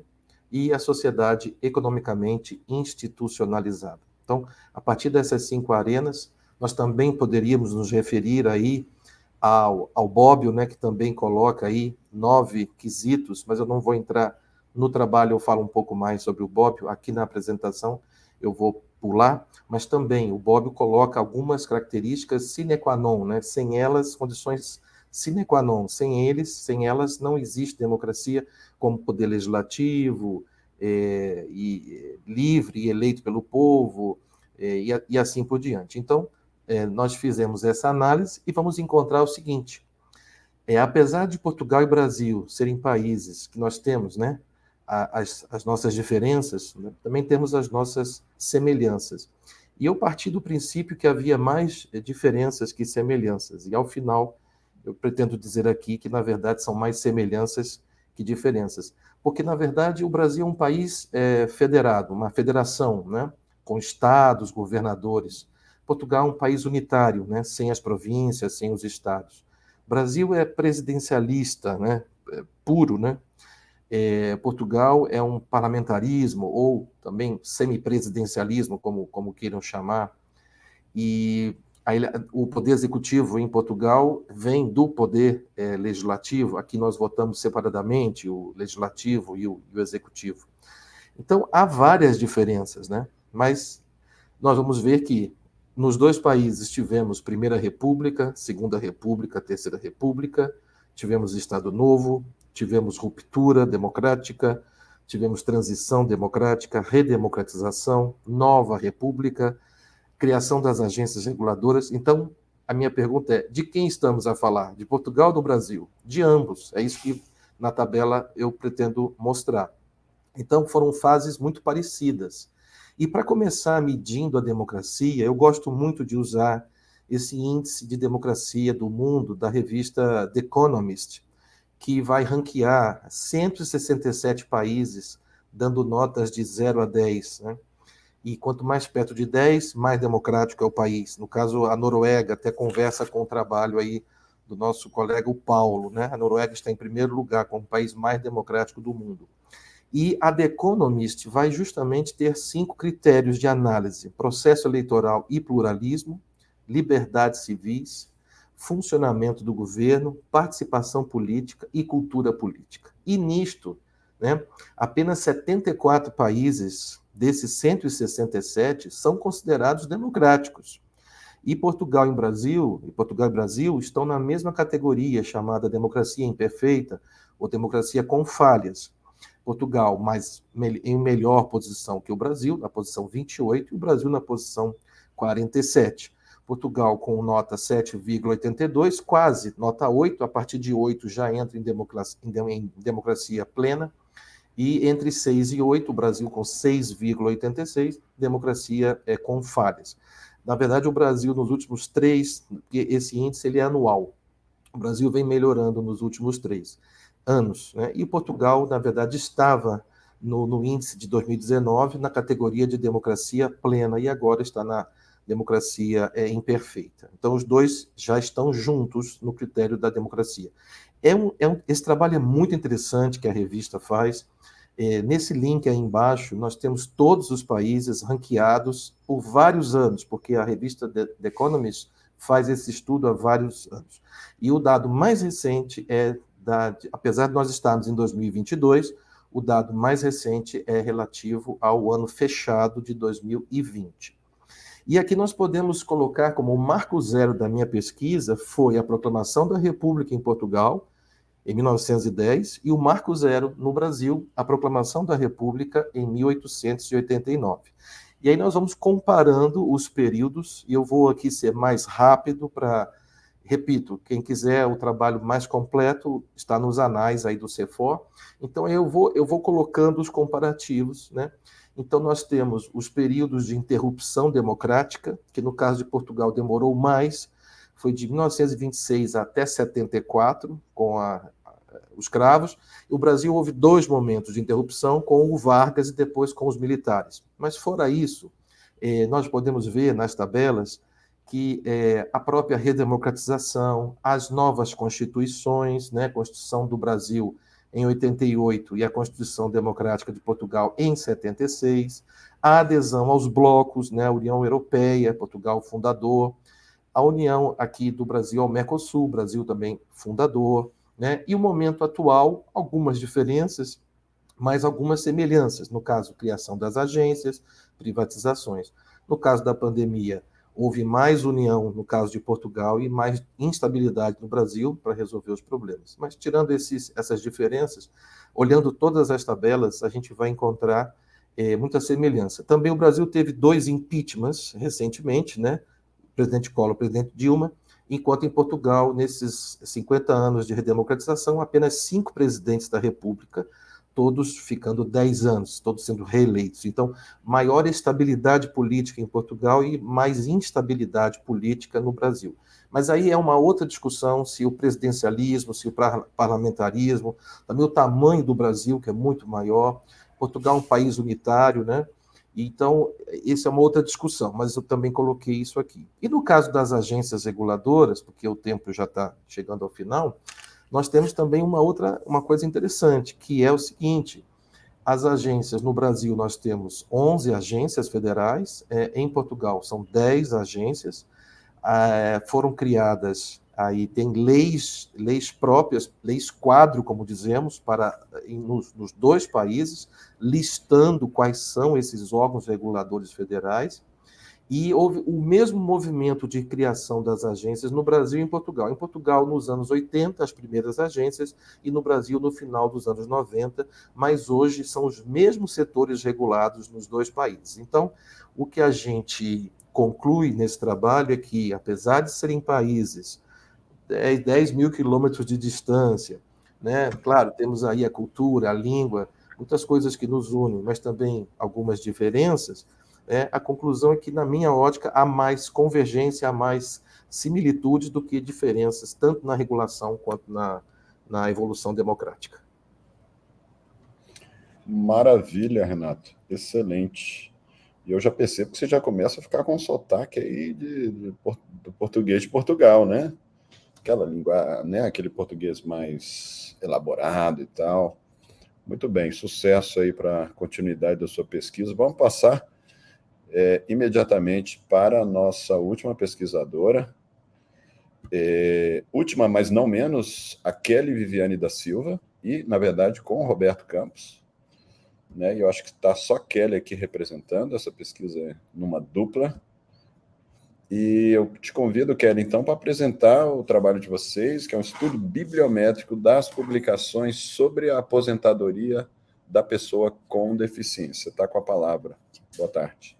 e a sociedade economicamente institucionalizada. Então, a partir dessas 5 arenas, nós também poderíamos nos referir aí ao Bobbio, né, que também coloca aí 9 quesitos, mas eu não vou entrar no trabalho, eu falo um pouco mais sobre o Bobbio, aqui na apresentação eu vou pular, mas também o Bobbio coloca algumas características sine qua non, né, sem elas, condições sine qua non, sem elas não existe democracia como poder legislativo, livre e eleito pelo povo, e assim por diante. Então, nós fizemos essa análise e vamos encontrar o seguinte, apesar de Portugal e Brasil serem países que nós temos, né, as nossas diferenças, né, também temos as nossas semelhanças. E eu parti do princípio que havia mais diferenças que semelhanças, e ao final eu pretendo dizer aqui que, na verdade, são mais semelhanças que diferenças, porque, na verdade, o Brasil é um país federado, uma federação, né, com estados, governadores. Portugal é um país unitário, né, sem as províncias, sem os estados. O Brasil é presidencialista, né, puro, né? Portugal é um parlamentarismo, ou também semipresidencialismo, como queiram chamar, e o poder executivo em Portugal vem do poder legislativo. Aqui nós votamos separadamente o legislativo e o executivo. Então, há várias diferenças, né? Mas nós vamos ver que nos dois países tivemos Primeira República, Segunda República, Terceira República, tivemos Estado Novo, tivemos ruptura democrática, tivemos transição democrática, redemocratização, nova república, criação das agências reguladoras. Então, a minha pergunta é, de quem estamos a falar? De Portugal ou do Brasil? De ambos. É isso que na tabela eu pretendo mostrar. Então, foram fases muito parecidas. E para começar medindo a democracia, eu gosto muito de usar esse índice de democracia do mundo da revista The Economist, que vai ranquear 167 países, dando notas de 0 a 10, né? E quanto mais perto de 10, mais democrático é o país. No caso, a Noruega até conversa com o trabalho aí do nosso colega, o Paulo, né? A Noruega está em primeiro lugar como o país mais democrático do mundo. E a The Economist vai justamente ter 5 critérios de análise: processo eleitoral e pluralismo, liberdades civis, funcionamento do governo, participação política e cultura política. E nisto, né, apenas 74 países desses 167 são considerados democráticos. E Portugal e Brasil estão na mesma categoria, chamada democracia imperfeita ou democracia com falhas. Portugal em melhor posição que o Brasil, na posição 28, e o Brasil na posição 47. Portugal com nota 7,82, quase nota 8, a partir de 8 já entra em democracia plena, e entre 6 e 8, o Brasil com 6,86, democracia com falhas. Na verdade, o Brasil, nos últimos 3, esse índice ele é anual, o Brasil vem melhorando nos últimos 3 anos, né? E Portugal, na verdade, estava no índice de 2019 na categoria de democracia plena e agora está na democracia imperfeita. Então, os dois já estão juntos no critério da democracia. Esse trabalho é muito interessante que a revista faz. Nesse link aí embaixo, nós temos todos os países ranqueados por vários anos, porque a revista The Economist faz esse estudo há vários anos. E o dado mais recente apesar de nós estarmos em 2022, o dado mais recente é relativo ao ano fechado de 2020. E aqui nós podemos colocar como o marco zero da minha pesquisa foi a proclamação da República em Portugal, em 1910, e o marco zero no Brasil, a proclamação da República em 1889. E aí nós vamos comparando os períodos, e eu vou aqui ser mais rápido para... Repito, quem quiser o trabalho mais completo está nos anais aí do CEFOR. Então, eu vou colocando os comparativos, né? Então, nós temos os períodos de interrupção democrática, que no caso de Portugal demorou mais, foi de 1926 até 74, com os cravos. O Brasil houve 2 momentos de interrupção, com o Vargas e depois com os militares. Mas, fora isso, nós podemos ver nas tabelas que a própria redemocratização, as novas constituições, né, a Constituição do Brasil em 88 e a Constituição Democrática de Portugal em 76, a adesão aos blocos, né, a União Europeia, Portugal fundador, a união aqui do Brasil ao Mercosul, Brasil também fundador, né, e o momento atual, algumas diferenças, mas algumas semelhanças, no caso, criação das agências, privatizações. No caso da pandemia, houve mais união, no caso de Portugal, e mais instabilidade no Brasil para resolver os problemas. Mas, tirando essas diferenças, olhando todas as tabelas, a gente vai encontrar muita semelhança. Também o Brasil teve 2 impeachments recentemente, né? O presidente Collor e o presidente Dilma, enquanto em Portugal, nesses 50 anos de redemocratização, apenas 5 presidentes da República, todos ficando 10 anos, todos sendo reeleitos. Então, maior estabilidade política em Portugal e mais instabilidade política no Brasil. Mas aí é uma outra discussão, se o presidencialismo, se o parlamentarismo, também o tamanho do Brasil, que é muito maior. Portugal é um país unitário, né? Então, essa é uma outra discussão, mas eu também coloquei isso aqui. E no caso das agências reguladoras, porque o tempo já está chegando ao final, nós temos também uma coisa interessante, que é o seguinte: as agências no Brasil, nós temos 11 agências federais, em Portugal são 10 agências, foram criadas, aí tem leis próprias, leis quadro, como dizemos, nos 2 países, listando quais são esses órgãos reguladores federais. E houve o mesmo movimento de criação das agências no Brasil e em Portugal. Em Portugal, nos anos 80, as primeiras agências, e no Brasil, no final dos anos 90, mas hoje são os mesmos setores regulados nos 2 países. Então, o que a gente conclui nesse trabalho é que, apesar de serem países 10 mil quilômetros de distância, né? Claro, temos aí a cultura, a língua, muitas coisas que nos unem, mas também algumas diferenças. A conclusão é que, na minha ótica, há mais convergência, há mais similitudes do que diferenças, tanto na regulação quanto na evolução democrática. Maravilha, Renato. Excelente. E eu já percebo que você já começa a ficar com sotaque aí do português de Portugal, né? Aquela língua, né? Aquele português mais elaborado e tal. Muito bem, sucesso aí para a continuidade da sua pesquisa. Vamos passar imediatamente para a nossa última pesquisadora, última, mas não menos, a Kelly Viviane da Silva, e, na verdade, com o Roberto Campos, né? E eu acho que está só Kelly aqui representando essa pesquisa numa dupla. E eu te convido, Kelly, então, para apresentar o trabalho de vocês, que é um estudo bibliométrico das publicações sobre a aposentadoria da pessoa com deficiência. Está com a palavra. Boa tarde.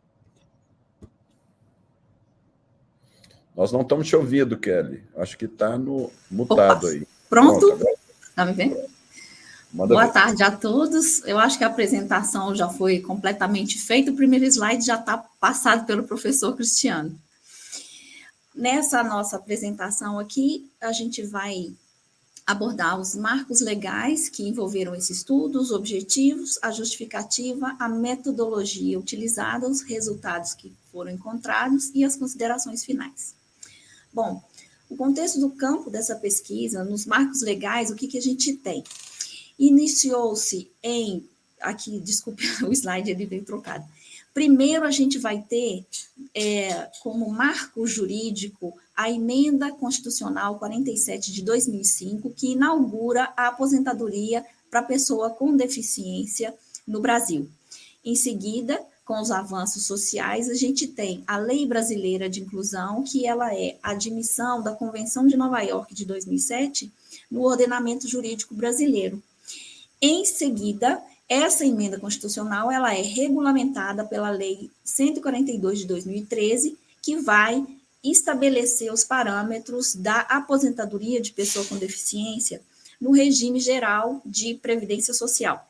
Nós não estamos te ouvindo, Kelly. Acho que está no mutado. Opa, aí. Pronto? Agora... Está me vendo? Boa tarde a todos. Eu acho que a apresentação já foi completamente feita. O primeiro slide já está passado pelo professor Cristiano. Nessa nossa apresentação aqui, a gente vai abordar os marcos legais que envolveram esse estudo, os objetivos, a justificativa, a metodologia utilizada, os resultados que foram encontrados e as considerações finais. Bom, o contexto do campo dessa pesquisa, nos marcos legais, o que a gente tem? Iniciou-se aqui, desculpe, o slide ele veio trocado. Primeiro, a gente vai ter como marco jurídico a Emenda Constitucional 47 de 2005, que inaugura a aposentadoria para pessoa com deficiência no Brasil. Em seguida, com os avanços sociais, a gente tem a Lei Brasileira de Inclusão, que ela é a admissão da Convenção de Nova York de 2007 no ordenamento jurídico brasileiro. Em seguida, essa emenda constitucional ela é regulamentada pela Lei 142 de 2013, que vai estabelecer os parâmetros da aposentadoria de pessoa com deficiência no regime geral de previdência social.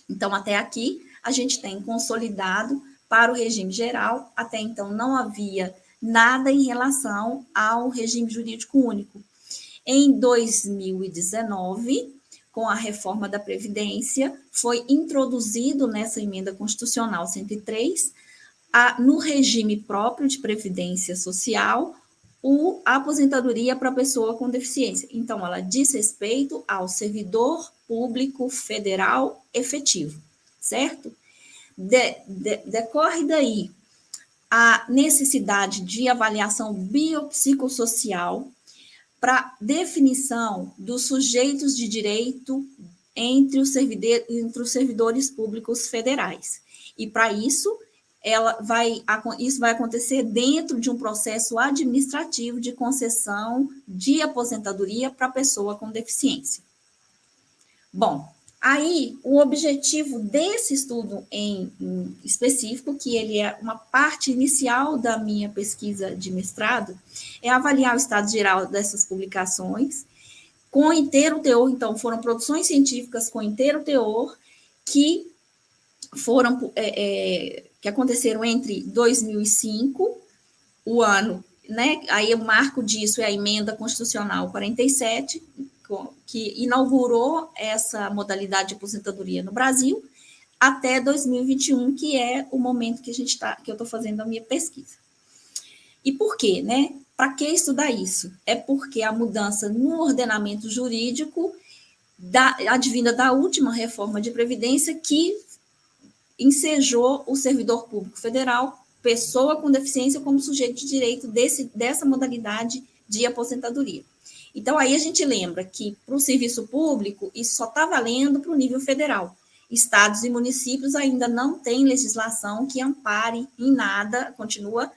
Então, até aqui, a gente tem consolidado para o regime geral, até então não havia nada em relação ao regime jurídico único. Em 2019, com a reforma da Previdência, foi introduzido nessa emenda constitucional 103, no regime próprio de previdência social, a aposentadoria para pessoa com deficiência. Então, ela diz respeito ao servidor público federal efetivo, certo? Decorre daí a necessidade de avaliação biopsicossocial para definição dos sujeitos de direito entre os servidores públicos federais. E, para isso, isso vai acontecer dentro de um processo administrativo de concessão de aposentadoria para pessoa com deficiência. Bom, aí o objetivo desse estudo em específico, que ele é uma parte inicial da minha pesquisa de mestrado, é avaliar o estado geral dessas publicações com inteiro teor. Então, foram produções científicas com inteiro teor que foram que aconteceram entre 2005, o ano, né? Aí o marco disso é a Emenda Constitucional 47, que inaugurou essa modalidade de aposentadoria no Brasil, até 2021, que é o momento que eu estou fazendo a minha pesquisa. E por quê, né? Para que estudar isso? É porque a mudança no ordenamento jurídico advinda da última reforma de Previdência que ensejou o servidor público federal, pessoa com deficiência, como sujeito de direito dessa modalidade de aposentadoria. Então, aí a gente lembra que, para o serviço público, isso só está valendo para o nível federal. Estados e municípios ainda não têm legislação que ampare em nada, continua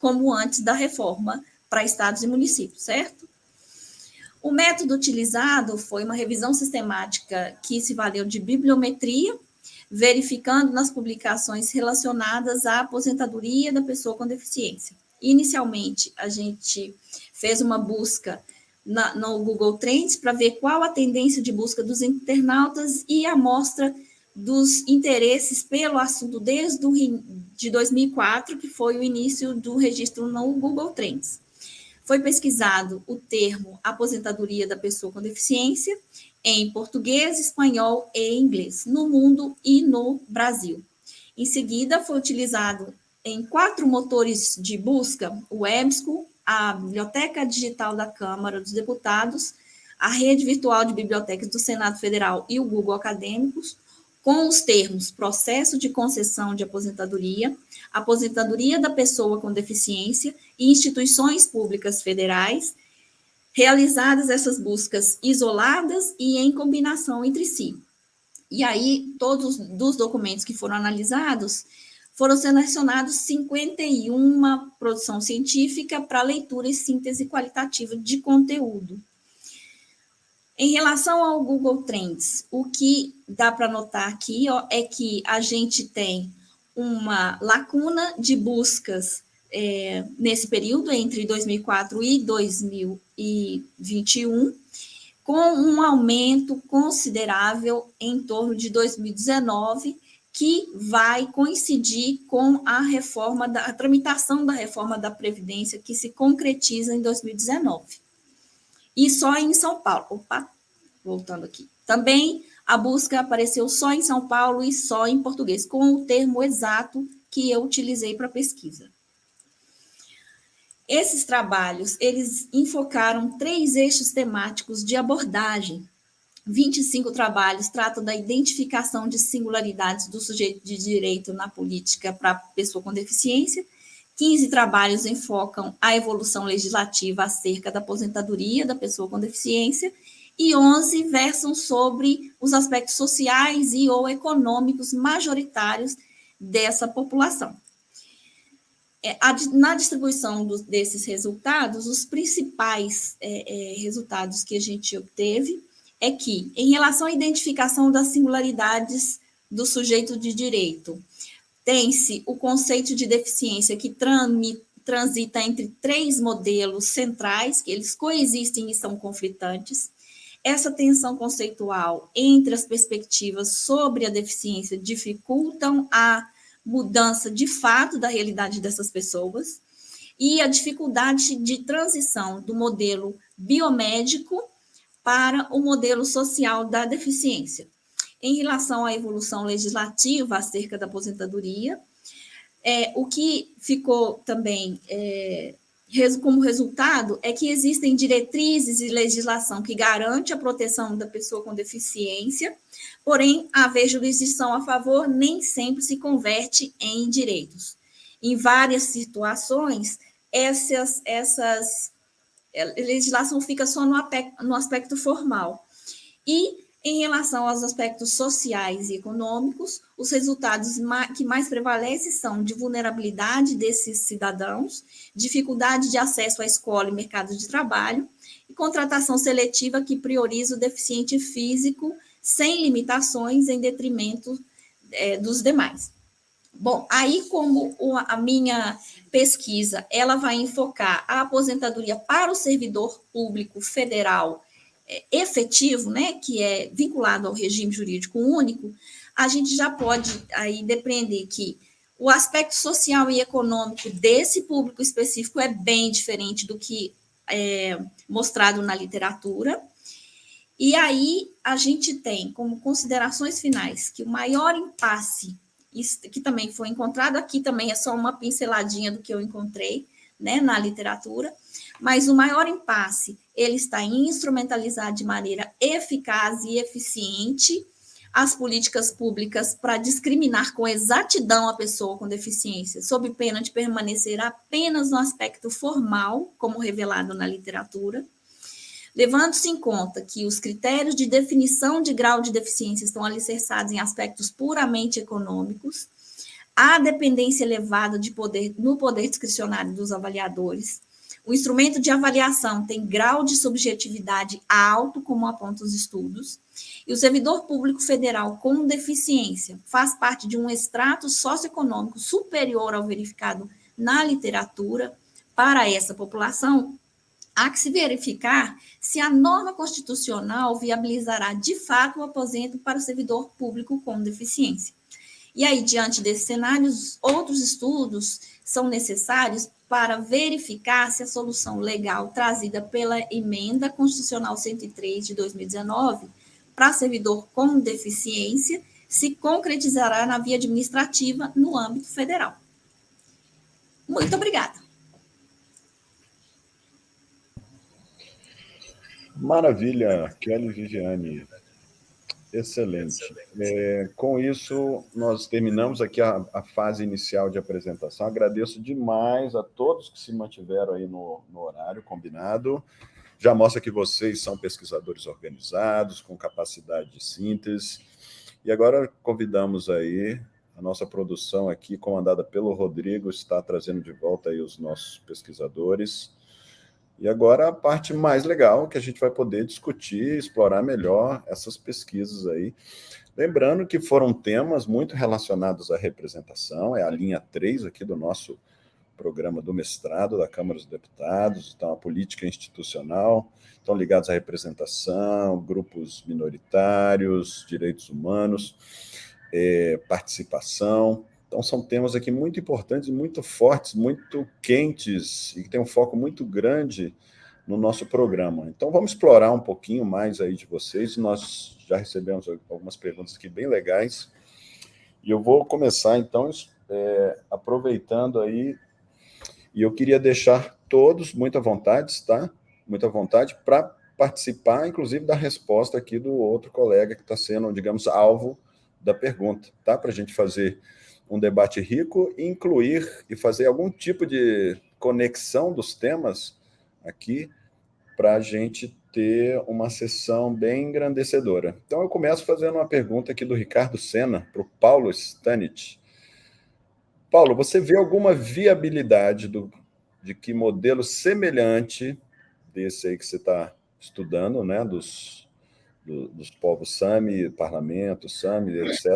como antes da reforma para estados e municípios, certo? O método utilizado foi uma revisão sistemática que se valeu de bibliometria, verificando nas publicações relacionadas à aposentadoria da pessoa com deficiência. Inicialmente, a gente fez uma busca no Google Trends para ver qual a tendência de busca dos internautas e a amostra dos interesses pelo assunto desde de 2004, que foi o início do registro no Google Trends. Foi pesquisado o termo aposentadoria da pessoa com deficiência em português, espanhol e inglês, no mundo e no Brasil. Em seguida, foi utilizado em 4 motores de busca, o EBSCO, a Biblioteca Digital da Câmara dos Deputados, a Rede Virtual de Bibliotecas do Senado Federal e o Google Acadêmicos, com os termos processo de concessão de aposentadoria, aposentadoria da pessoa com deficiência e instituições públicas federais, realizadas essas buscas isoladas e em combinação entre si. E aí, todos dos documentos que foram analisados, foram selecionados 51 produção científica para leitura e síntese qualitativa de conteúdo. Em relação ao Google Trends, o que dá para notar aqui é que a gente tem uma lacuna de buscas nesse período, entre 2004 e 2021, com um aumento considerável em torno de 2019, que vai coincidir com a tramitação da reforma da Previdência, que se concretiza em 2019. E só em São Paulo. Voltando aqui. Também a busca apareceu só em São Paulo e só em português, com o termo exato que eu utilizei para a pesquisa. Esses trabalhos, eles enfocaram 3 eixos temáticos de abordagem. 25 trabalhos tratam da identificação de singularidades do sujeito de direito na política para a pessoa com deficiência, 15 trabalhos enfocam a evolução legislativa acerca da aposentadoria da pessoa com deficiência, e 11 versam sobre os aspectos sociais e ou econômicos majoritários dessa população. Na distribuição desses resultados, os principais resultados que a gente obteve é que, em relação à identificação das singularidades do sujeito de direito, tem-se o conceito de deficiência que transita entre 3 modelos centrais, que eles coexistem e são conflitantes. Essa tensão conceitual entre as perspectivas sobre a deficiência dificultam a mudança de fato da realidade dessas pessoas e a dificuldade de transição do modelo biomédico para o modelo social da deficiência. Em relação à evolução legislativa acerca da aposentadoria, o que ficou também como resultado é que existem diretrizes e legislação que garante a proteção da pessoa com deficiência, porém, haver jurisdição a favor nem sempre se converte em direitos. Em várias situações, a legislação fica só no aspecto formal. E, em relação aos aspectos sociais e econômicos, os resultados que mais prevalecem são de vulnerabilidade desses cidadãos, dificuldade de acesso à escola e mercado de trabalho, e contratação seletiva que prioriza o deficiente físico sem limitações em detrimento dos demais. Bom, aí como a minha pesquisa, ela vai enfocar a aposentadoria para o servidor público federal efetivo, né, que é vinculado ao regime jurídico único, a gente já pode aí depreender que o aspecto social e econômico desse público específico é bem diferente do que é mostrado na literatura. E aí a gente tem como considerações finais que o maior impasse, isso que também foi encontrado aqui, também é só uma pinceladinha do que eu encontrei, né, na literatura, mas o maior impasse, ele está em instrumentalizar de maneira eficaz e eficiente as políticas públicas para discriminar com exatidão a pessoa com deficiência, sob pena de permanecer apenas no aspecto formal, como revelado na literatura, levando-se em conta que os critérios de definição de grau de deficiência estão alicerçados em aspectos puramente econômicos, a dependência elevada no poder discricionário dos avaliadores, o instrumento de avaliação tem grau de subjetividade alto, como apontam os estudos, e o servidor público federal com deficiência faz parte de um extrato socioeconômico superior ao verificado na literatura para essa população. Há que se verificar se a norma constitucional viabilizará de fato o aposento para o servidor público com deficiência. E aí, diante desses cenários, outros estudos são necessários para verificar se a solução legal trazida pela Emenda Constitucional 103 de 2019 para servidor com deficiência se concretizará na via administrativa no âmbito federal. Muito obrigada. Maravilha, Kelly e Viviane. Excelente. Com isso, nós terminamos aqui a fase inicial de apresentação. Agradeço demais a todos que se mantiveram aí no horário combinado. Já mostra que vocês são pesquisadores organizados, com capacidade de síntese. E agora convidamos aí a nossa produção aqui, comandada pelo Rodrigo, está trazendo de volta aí os nossos pesquisadores. E agora a parte mais legal, que a gente vai poder discutir, explorar melhor essas pesquisas aí. Lembrando que foram temas muito relacionados à representação, é a linha 3 aqui do nosso programa do mestrado da Câmara dos Deputados, então a política institucional, estão ligados à representação, grupos minoritários, direitos humanos, participação. Então, são temas aqui muito importantes, muito fortes, muito quentes, e que tem um foco muito grande no nosso programa. Então, vamos explorar um pouquinho mais aí de vocês. Nós já recebemos algumas perguntas aqui bem legais. E eu vou começar, então, aproveitando aí, e eu queria deixar todos muito à vontade, tá? Muito à vontade para participar, inclusive, da resposta aqui do outro colega que está sendo, digamos, alvo da pergunta, tá? Para a gente fazer um debate rico, incluir e fazer algum tipo de conexão dos temas aqui para a gente ter uma sessão bem engrandecedora. Então, eu começo fazendo uma pergunta aqui do Ricardo Sena para o Paulo Stanich. Paulo, você vê alguma viabilidade de que modelo semelhante desse aí que você está estudando, né, dos povos Sami, parlamento, Sami, etc.,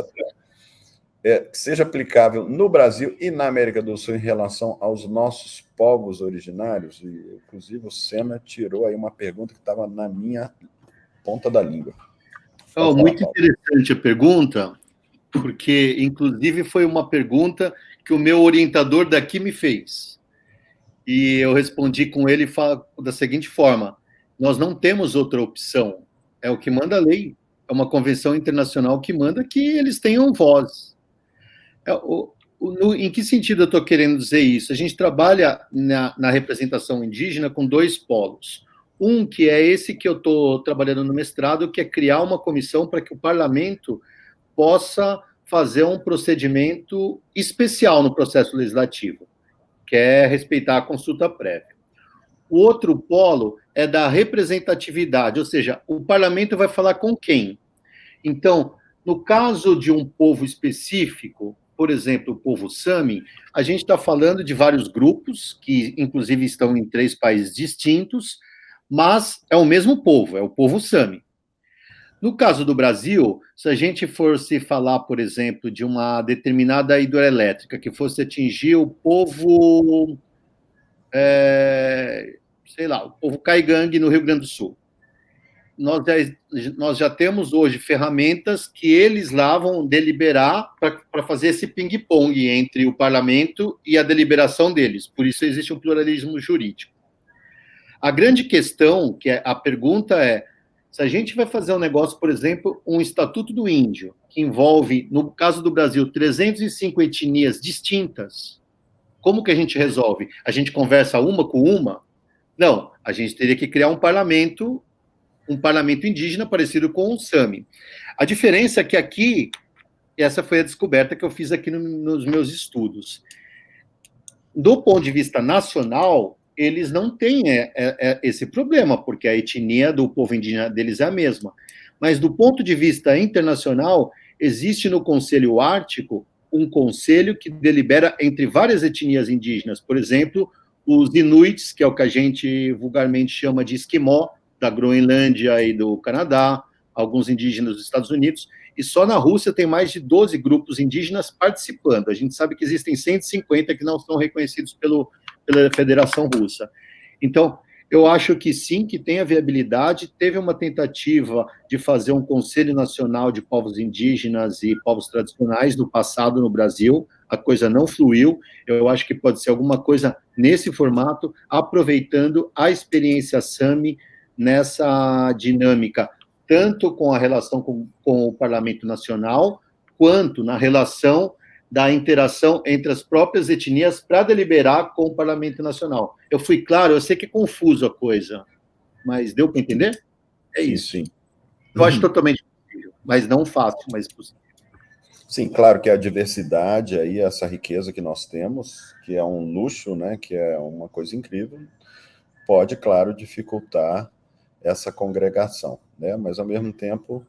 que seja aplicável no Brasil e na América do Sul em relação aos nossos povos originários? E, inclusive, o Sena tirou aí uma pergunta que estava na minha ponta da língua. Muito interessante a pergunta, porque, inclusive, foi uma pergunta que o meu orientador daqui me fez. E eu respondi com ele da seguinte forma: nós não temos outra opção, é o que manda a lei, é uma convenção internacional que manda que eles tenham voz. Em que sentido eu estou querendo dizer isso? A gente trabalha na representação indígena com dois polos. Um, que é esse que eu estou trabalhando no mestrado, que é criar uma comissão para que o parlamento possa fazer um procedimento especial no processo legislativo, que é respeitar a consulta prévia. O outro polo é da representatividade, ou seja, o parlamento vai falar com quem? Então, no caso de um povo específico, por exemplo, o povo Sami, a gente está falando de vários grupos, que inclusive estão em 3 países distintos, mas é o mesmo povo, é o povo Sami. No caso do Brasil, se a gente fosse falar, por exemplo, de uma determinada hidroelétrica que fosse atingir o povo, sei lá, o povo Caigangue no Rio Grande do Sul, nós já temos hoje ferramentas que eles lá vão deliberar para fazer esse ping-pong entre o parlamento e a deliberação deles. Por isso existe um pluralismo jurídico. A grande questão, a pergunta é, se a gente vai fazer um negócio, por exemplo, um Estatuto do Índio, que envolve, no caso do Brasil, 305 etnias distintas, como que a gente resolve? A gente conversa uma com uma? Não, a gente teria que criar um parlamento indígena parecido com o Sami. A diferença é que aqui, essa foi a descoberta que eu fiz aqui nos meus estudos. Do ponto de vista nacional, eles não têm esse problema, porque a etnia do povo indígena deles é a mesma. Mas do ponto de vista internacional, existe no Conselho Ártico um conselho que delibera entre várias etnias indígenas. Por exemplo, os Inuits, que é o que a gente vulgarmente chama de esquimó, da Groenlândia e do Canadá, alguns indígenas dos Estados Unidos, e só na Rússia tem mais de 12 grupos indígenas participando. A gente sabe que existem 150 que não são reconhecidos pela Federação Russa. Então, eu acho que sim, que tem a viabilidade. Teve uma tentativa de fazer um Conselho Nacional de Povos Indígenas e Povos Tradicionais no passado no Brasil, a coisa não fluiu. Eu acho que pode ser alguma coisa nesse formato, aproveitando a experiência Sami nessa dinâmica, tanto com a relação com o Parlamento Nacional, quanto na relação da interação entre as próprias etnias para deliberar com o Parlamento Nacional. Eu fui claro, eu sei que é confuso a coisa, mas deu para entender? É isso. Sim. Eu acho totalmente possível. mas não fácil, mas possível. Sim, claro que a diversidade aí, essa riqueza que nós temos, que é um luxo, né, que é uma coisa incrível, pode, claro, dificultar essa congregação, né? Mas, ao mesmo tempo,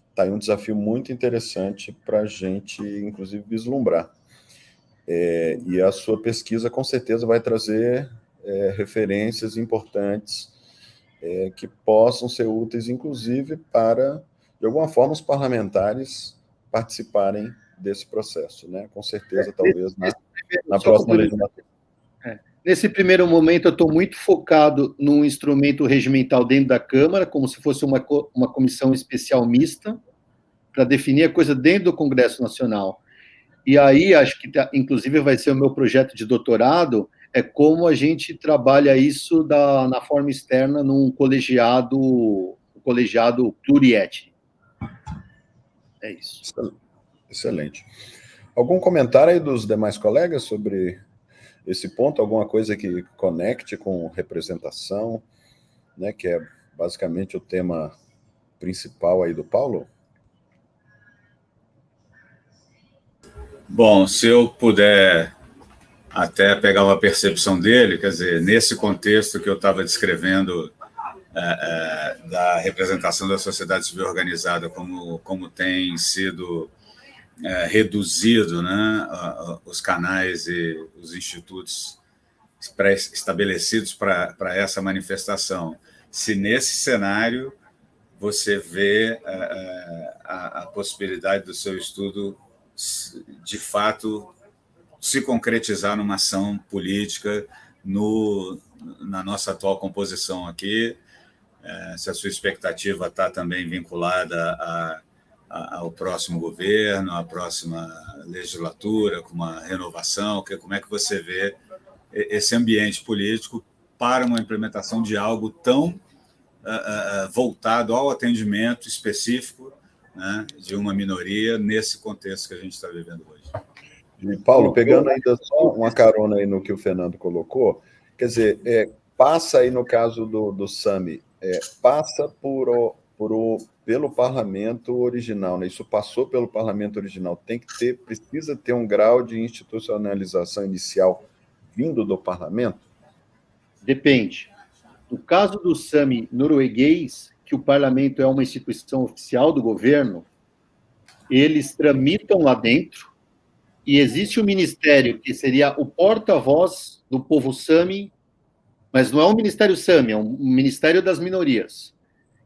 está aí um desafio muito interessante para a gente, inclusive, vislumbrar. E a sua pesquisa, com certeza, vai trazer referências importantes que possam ser úteis, inclusive, para, de alguma forma, os parlamentares participarem desse processo, né? Com certeza, talvez, na próxima legislatura. Nesse primeiro momento, eu estou muito focado num instrumento regimental dentro da Câmara, como se fosse uma comissão especial mista, para definir a coisa dentro do Congresso Nacional. E aí, acho que, inclusive, vai ser o meu projeto de doutorado, é como a gente trabalha isso na forma externa num colegiado pluriétnico. É isso. Excelente. Algum comentário aí dos demais colegas sobre esse ponto? Alguma coisa que conecte com representação, né, que é basicamente o tema principal aí do Paulo? Bom, se eu puder até pegar uma percepção dele, quer dizer, nesse contexto que eu estava descrevendo da representação da sociedade civil organizada, como tem sido reduzido, né, os canais e os institutos estabelecidos para essa manifestação. Se nesse cenário você vê a possibilidade do seu estudo, de fato, se concretizar numa ação política na nossa atual composição aqui, se a sua expectativa está também vinculada ao próximo governo, à próxima legislatura, com uma renovação, como é que você vê esse ambiente político para uma implementação de algo tão voltado ao atendimento específico, né, de uma minoria nesse contexto que a gente está vivendo hoje. E, Paulo, pegando ainda só uma carona aí no que o Fernando colocou, quer dizer, passa aí no caso do SAMI, passa pelo parlamento original, né? Isso passou pelo parlamento original, precisa ter um grau de institucionalização inicial vindo do parlamento? Depende. No caso do SAMI norueguês, que o parlamento é uma instituição oficial do governo, eles tramitam lá dentro, e existe um ministério que seria o porta-voz do povo Sami, mas não é um ministério Sami, é um ministério das minorias,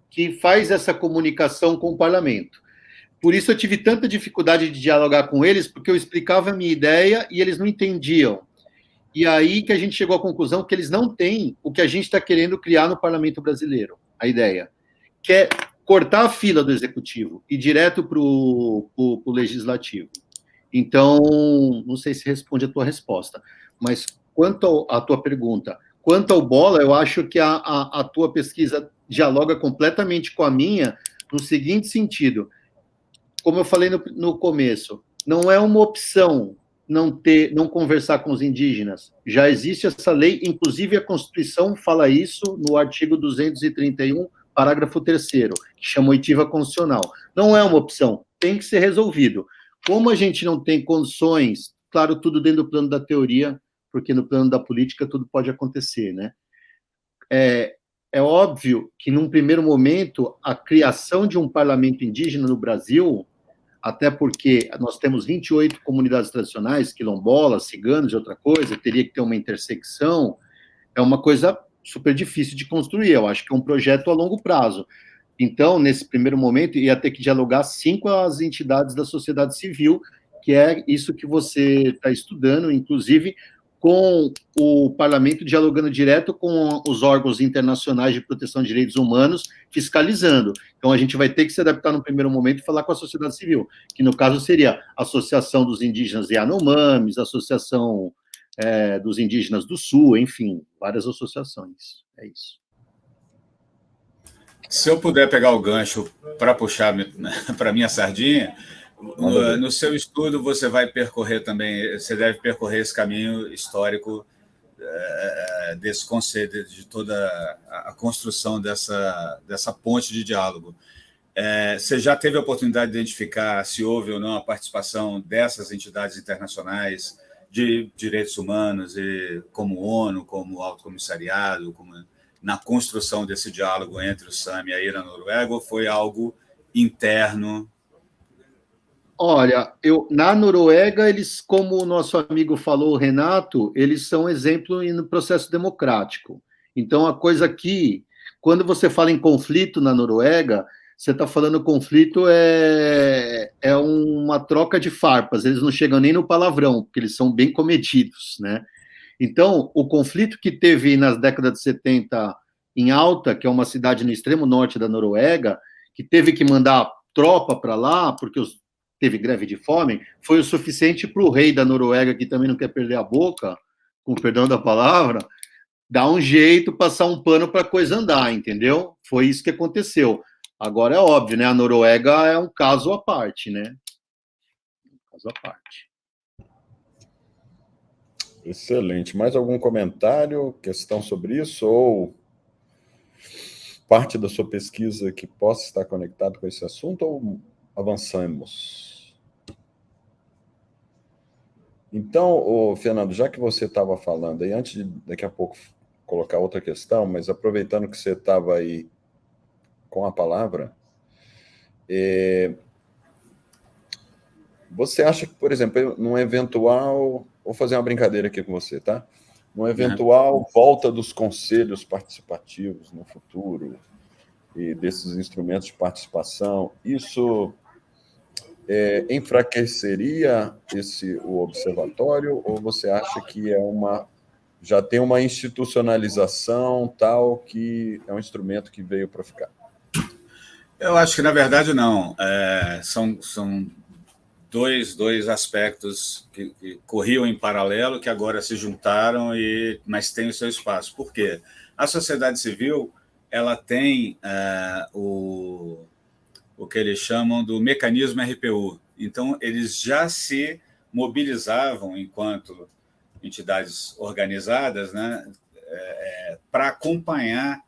que faz essa comunicação com o parlamento. Por isso eu tive tanta dificuldade de dialogar com eles, porque eu explicava a minha ideia e eles não entendiam. E aí que a gente chegou à conclusão que eles não têm o que a gente está querendo criar no parlamento brasileiro, a ideia, que é cortar a fila do executivo e ir direto para o legislativo. Então, não sei se responde a tua resposta, mas quanto à tua pergunta, quanto ao Bola, eu acho que a tua pesquisa dialoga completamente com a minha, no seguinte sentido, como eu falei no começo, não é uma opção não conversar com os indígenas, já existe essa lei, inclusive a Constituição fala isso no artigo 231, parágrafo 3º, que chama oitiva constitucional. Não é uma opção, tem que ser resolvido. Como a gente não tem condições, claro, tudo dentro do plano da teoria, porque no plano da política tudo pode acontecer, né? É óbvio que, num primeiro momento, a criação de um parlamento indígena no Brasil, até porque nós temos 28 comunidades tradicionais, quilombolas, ciganos e outra coisa, teria que ter uma intersecção, é uma coisa super difícil de construir, eu acho que é um projeto a longo prazo. Então, nesse primeiro momento, ia ter que dialogar sim com as entidades da sociedade civil, que é isso que você está estudando, inclusive com o parlamento dialogando direto com os órgãos internacionais de proteção de direitos humanos, fiscalizando. Então, a gente vai ter que se adaptar no primeiro momento e falar com a sociedade civil, que no caso seria a Associação dos Indígenas Yanomamis, a Associação dos Indígenas do Sul, enfim, várias associações. É isso. Se eu puder pegar o gancho para puxar para a minha sardinha, no seu estudo você vai percorrer também, você deve percorrer esse caminho histórico desse conceito, de toda a construção dessa ponte de diálogo. Você já teve a oportunidade de identificar se houve ou não a participação dessas entidades internacionais de direitos humanos, como ONU, como Alto Comissariado, na construção desse diálogo entre o SAMI e a Noruega, ou foi algo interno? Olha, na Noruega, eles, como o nosso amigo falou, o Renato, eles são exemplo no processo democrático. Então, a coisa aqui, quando você fala em conflito na Noruega, você está falando conflito é uma troca de farpas, eles não chegam nem no palavrão, porque eles são bem comedidos, né? Então, o conflito que teve nas décadas de 70 em Alta, que é uma cidade no extremo norte da Noruega, que teve que mandar tropa para lá, porque teve greve de fome, foi o suficiente para o rei da Noruega, que também não quer perder a boca, com perdão da palavra, dar um jeito, passar um pano para a coisa andar, entendeu? Foi isso que aconteceu. Agora é óbvio, né? A Noruega é um caso à parte, né? Um caso à parte. Excelente. Mais algum comentário, questão sobre isso, ou parte da sua pesquisa que possa estar conectado com esse assunto, ou avançamos? Então, Fernando, já que você estava falando aí, antes de daqui a pouco colocar outra questão, mas aproveitando que você estava aí com a palavra, você acha que, por exemplo, num eventual... Vou fazer uma brincadeira aqui com você, tá? Numa eventual volta dos conselhos participativos no futuro e desses instrumentos de participação, isso enfraqueceria o observatório, ou você acha que já tem uma institucionalização tal que é um instrumento que veio para ficar? Eu acho que, na verdade, não. São dois aspectos que corriam em paralelo, que agora se juntaram, mas têm o seu espaço. Por quê? A sociedade civil ela tem o que eles chamam do mecanismo RPU. Então, eles já se mobilizavam enquanto entidades organizadas, né, para acompanhar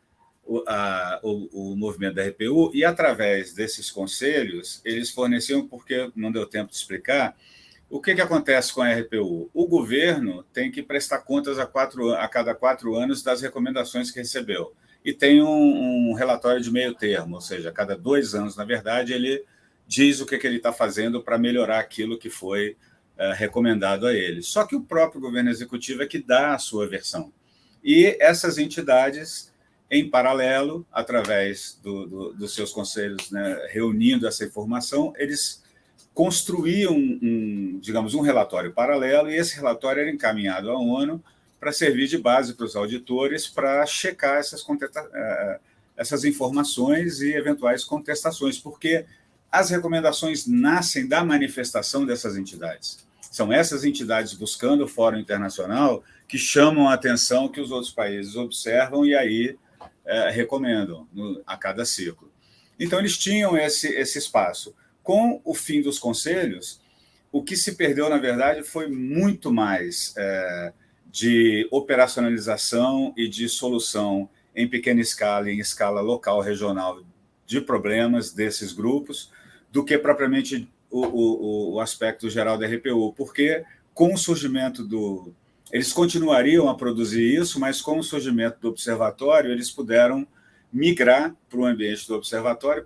o movimento da RPU, e através desses conselhos, eles forneciam, porque não deu tempo de explicar, o que acontece com a RPU? O governo tem que prestar contas a cada 4 anos das recomendações que recebeu. E tem um relatório de meio termo, ou seja, a cada 2 anos, na verdade, ele diz o que ele está fazendo para melhorar aquilo que foi recomendado a ele. Só que o próprio governo executivo é que dá a sua versão. E essas entidades, em paralelo, através dos seus conselhos, né, reunindo essa informação, eles construíam digamos, um relatório paralelo, e esse relatório era encaminhado à ONU para servir de base para os auditores para checar essas informações e eventuais contestações, porque as recomendações nascem da manifestação dessas entidades. São essas entidades buscando o Fórum Internacional que chamam a atenção, que os outros países observam e aí recomendam a cada ciclo. Então, eles tinham esse espaço. Com o fim dos conselhos, o que se perdeu, na verdade, foi muito mais de operacionalização e de solução em pequena escala, em escala local, regional, de problemas desses grupos, do que propriamente o aspecto geral da RPU, porque com o surgimento eles continuariam a produzir isso, mas com o surgimento do observatório, eles puderam migrar para o ambiente do observatório,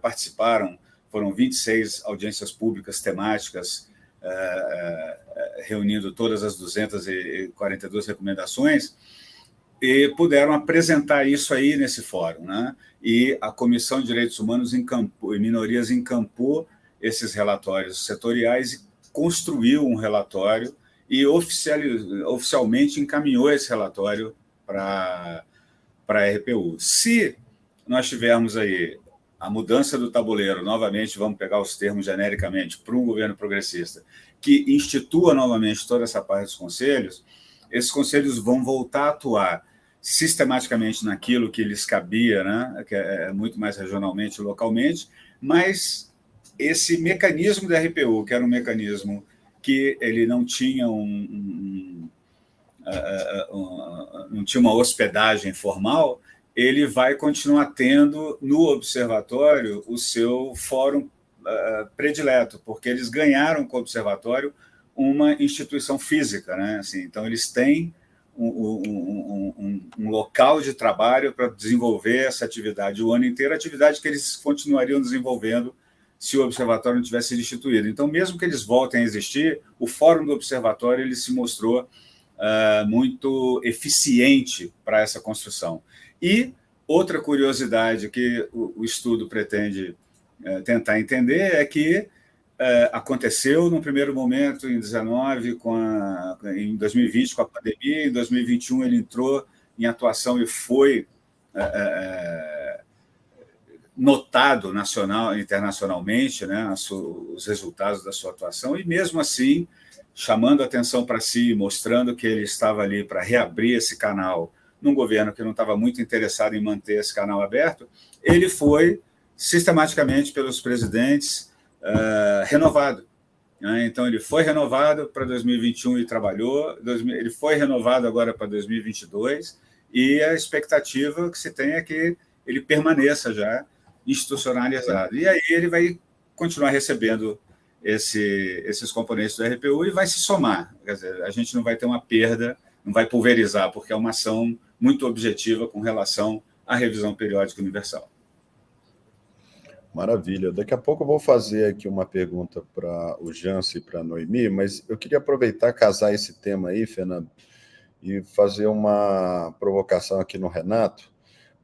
foram 26 audiências públicas temáticas, reunindo todas as 242 recomendações, e puderam apresentar isso aí nesse fórum, né? E a Comissão de Direitos Humanos e Minorias encampou esses relatórios setoriais e construiu um relatório e oficialmente encaminhou esse relatório para a RPU. Se nós tivermos aí a mudança do tabuleiro, novamente, vamos pegar os termos genericamente, para um governo progressista, que institua novamente toda essa parte dos conselhos, esses conselhos vão voltar a atuar sistematicamente naquilo que lhes cabia, né, que é muito mais regionalmente e localmente, mas esse mecanismo da RPU, que era um mecanismo que ele não tinha não tinha uma hospedagem formal, ele vai continuar tendo no observatório o seu fórum predileto, porque eles ganharam com o observatório uma instituição física, né? Assim, então, eles têm um local de trabalho para desenvolver essa atividade o ano inteiro, atividade que eles continuariam desenvolvendo se o observatório não tivesse sido instituído. Então, mesmo que eles voltem a existir, o fórum do observatório ele se mostrou muito eficiente para essa construção. E outra curiosidade que o estudo pretende tentar entender é que aconteceu no primeiro momento em 2020 com a pandemia, em 2021 ele entrou em atuação e foi notado internacionalmente, né, os resultados da sua atuação, e mesmo assim chamando a atenção para si, mostrando que ele estava ali para reabrir esse canal num governo que não estava muito interessado em manter esse canal aberto, ele foi sistematicamente pelos presidentes renovado. Né? Então, ele foi renovado para 2021 e trabalhou, ele foi renovado agora para 2022, e a expectativa que se tem é que ele permaneça já institucionalizado. E aí ele vai continuar recebendo esses componentes do RPU e vai se somar. Quer dizer, a gente não vai ter uma perda, não vai pulverizar, porque é uma ação muito objetiva com relação à revisão periódica universal. Maravilha. Daqui a pouco eu vou fazer aqui uma pergunta para o Jansen e para a Noemi, mas eu queria aproveitar, casar esse tema aí, Fernando, e fazer uma provocação aqui no Renato,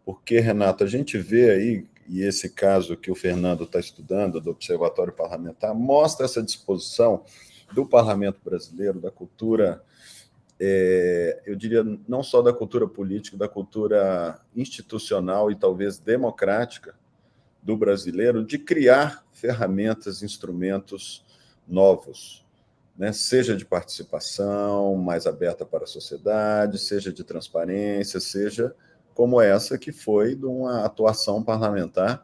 porque, Renato, a gente vê aí, e esse caso que o Fernando está estudando, do Observatório Parlamentar, mostra essa disposição do parlamento brasileiro, da cultura, eu diria, não só da cultura política, da cultura institucional e talvez democrática do brasileiro, de criar ferramentas, instrumentos novos, né? Seja de participação mais aberta para a sociedade, seja de transparência, seja como essa que foi de uma atuação parlamentar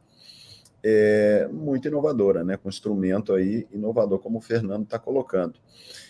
muito inovadora, né? Com um instrumento aí inovador, como o Fernando está colocando,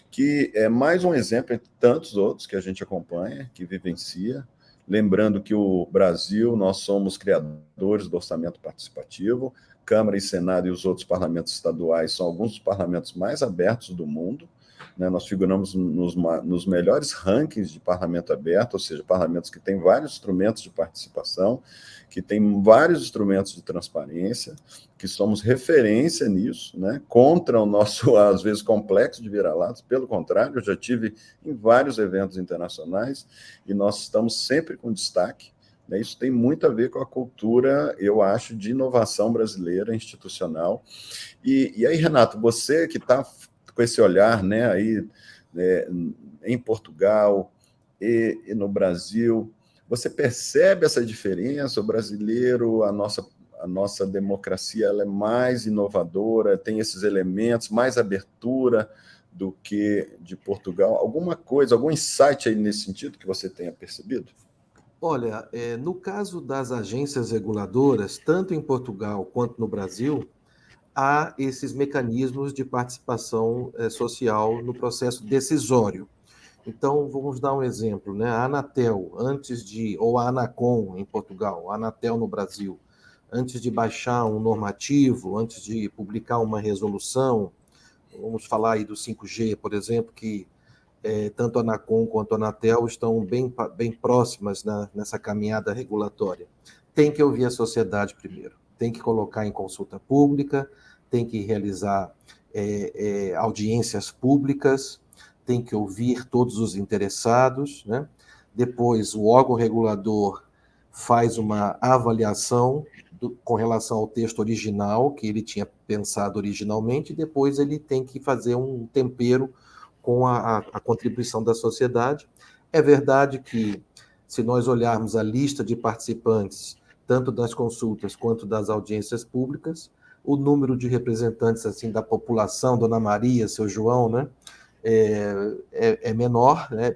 que é mais um exemplo entre tantos outros que a gente acompanha, que vivencia. Lembrando que o Brasil, nós somos criadores do orçamento participativo, Câmara e Senado e os outros parlamentos estaduais são alguns dos parlamentos mais abertos do mundo, né? Nós figuramos nos melhores rankings de parlamento aberto, ou seja, parlamentos que têm vários instrumentos de participação, que têm vários instrumentos de transparência, que somos referência nisso, né? Contra o nosso, às vezes, complexo de vira-latas. Pelo contrário, eu já tive em vários eventos internacionais e nós estamos sempre com destaque. Isso tem muito a ver com a cultura, eu acho, de inovação brasileira, institucional. E aí, Renato, você que está com esse olhar, né, aí, em Portugal e no Brasil, você percebe essa diferença? O brasileiro, a nossa democracia, ela é mais inovadora, tem esses elementos, mais abertura do que de Portugal? Alguma coisa, algum insight aí nesse sentido que você tenha percebido? Olha, no caso das agências reguladoras, tanto em Portugal quanto no Brasil, há esses mecanismos de participação social no processo decisório. Então, vamos dar um exemplo, né? A Anatel, ou a Anacom em Portugal, a Anatel no Brasil, antes de baixar um normativo, antes de publicar uma resolução, vamos falar aí do 5G, por exemplo, que tanto a Anacom quanto a Anatel estão bem próximas nessa caminhada regulatória. Tem que ouvir a sociedade primeiro, tem que colocar em consulta pública, tem que realizar audiências públicas, tem que ouvir todos os interessados, né? Depois, o órgão regulador faz uma avaliação com relação ao texto original, que ele tinha pensado originalmente, e depois ele tem que fazer um tempero com a contribuição da sociedade. É verdade que, se nós olharmos a lista de participantes, tanto das consultas quanto das audiências públicas, o número de representantes assim da população, Dona Maria, seu João, né, é menor, né,